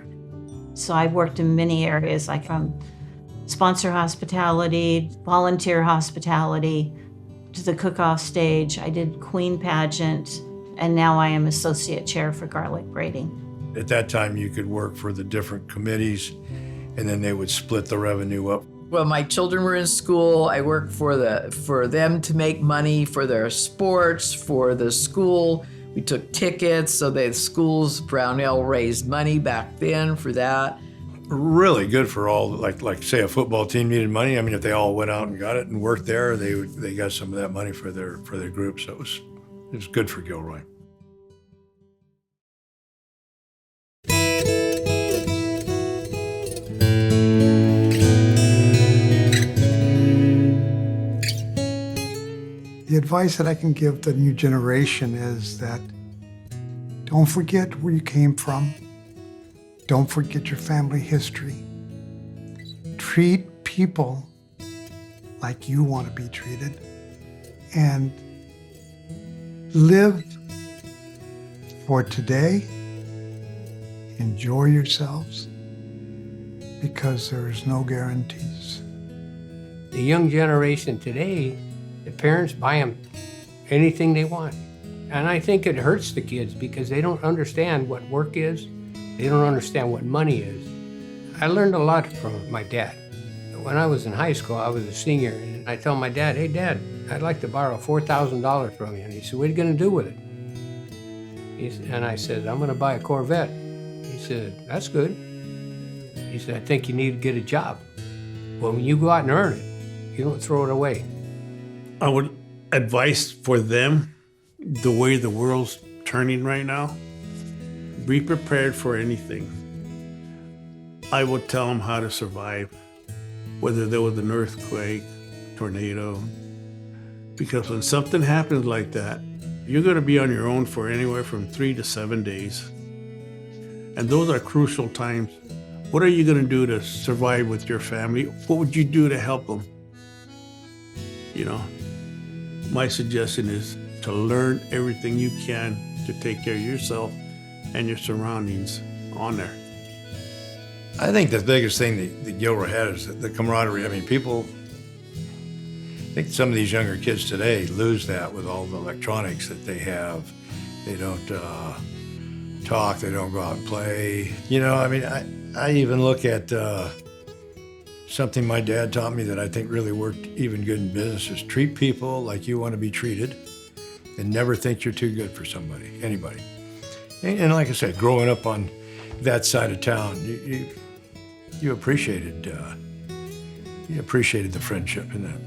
Speaker 2: So I worked in many areas, like from sponsor hospitality, volunteer hospitality, to the cook-off stage. I did Queen Pageant, and now I am Associate Chair for Garlic Braiding.
Speaker 7: At that time, you could work for the different committees, and then they would split the revenue up.
Speaker 6: Well, my children were in school. I worked for them to make money for their sports, for the school. We took tickets, so the schools, Brownell raised money back then for that.
Speaker 7: Really good for all, like say a football team needed money. I mean, if they all went out and got it and worked there, they got some of that money for their group. So it was good for Gilroy.
Speaker 5: The advice that I can give the new generation is that don't forget where you came from. Don't forget your family history. treat people like you want to be treated, and live for today. Enjoy yourselves, because there's no guarantees.
Speaker 3: The young generation today, the parents buy them anything they want. And I think it hurts the kids because they don't understand what work is. They don't understand what money is. I learned a lot from my dad. When I was in high school, I was a senior, and I told my dad, "Hey, Dad, I'd like to borrow $4,000 from you." And he said, "What are you going to do with it?" And I said, "I'm going to buy a Corvette." He said, "That's good." He said, "I think you need to get a job. Well, when you go out and earn it, you don't throw it away."
Speaker 4: I would advise for them, the way the world's turning right now, be prepared for anything. I would tell them how to survive, whether there was an earthquake, tornado, because when something happens like that, you're going to be on your own for anywhere from 3 to 7 days. And those are crucial times. What are you going to do to survive with your family? What would you do to help them? You know, my suggestion is to learn everything you can to take care of yourself and your surroundings on there.
Speaker 7: I think the biggest thing that Gilroy had is the camaraderie. I mean, people, I think some of these younger kids today lose that with all the electronics that they have. They don't talk, they don't go out and play. You know, I mean, I even look at something my dad taught me that I think really worked even good in business is treat people like you want to be treated and never think you're too good for somebody, anybody. And like I said, growing up on that side of town, you appreciated the friendship in that.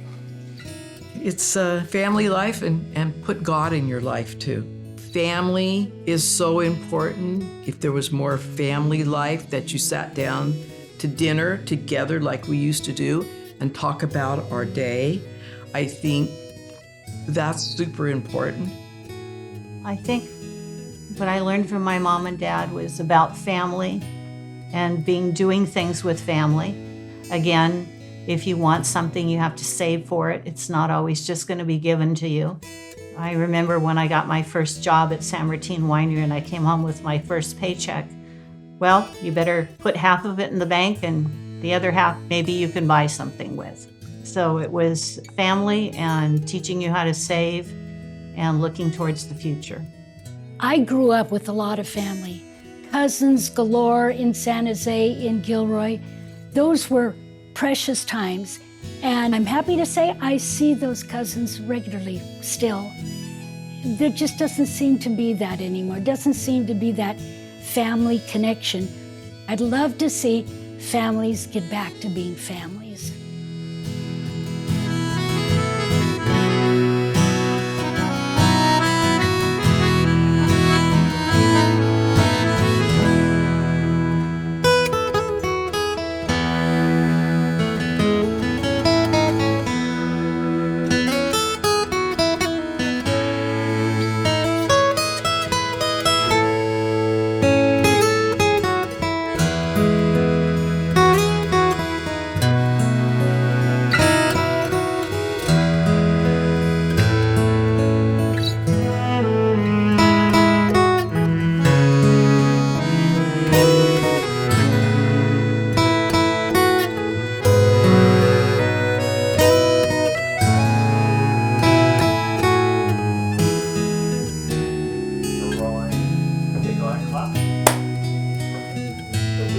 Speaker 6: It's family life, and put God in your life too. Family is so important. If there was more family life, that you sat down to dinner together like we used to do and talk about our day, I think that's super important.
Speaker 2: I think what I learned from my mom and dad was about family and doing things with family. Again, if you want something, you have to save for it. It's not always just going to be given to you. I remember when I got my first job at San Martin Winery and I came home with my first paycheck. Well, you better put half of it in the bank and the other half maybe you can buy something with. So it was family and teaching you how to save and looking towards the future.
Speaker 1: I grew up with a lot of family. Cousins galore in San Jose, in Gilroy. Those were precious times. And I'm happy to say I see those cousins regularly still. There just doesn't seem to be that anymore. Doesn't seem to be that family connection. I'd love to see families get back to being families.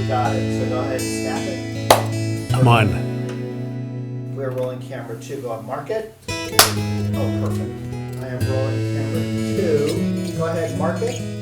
Speaker 8: Got it. So go ahead and snap it.
Speaker 4: I'm on.
Speaker 8: We're rolling camera 2. Go on, mark it. Oh, perfect. I am rolling camera 2. Go ahead, mark it.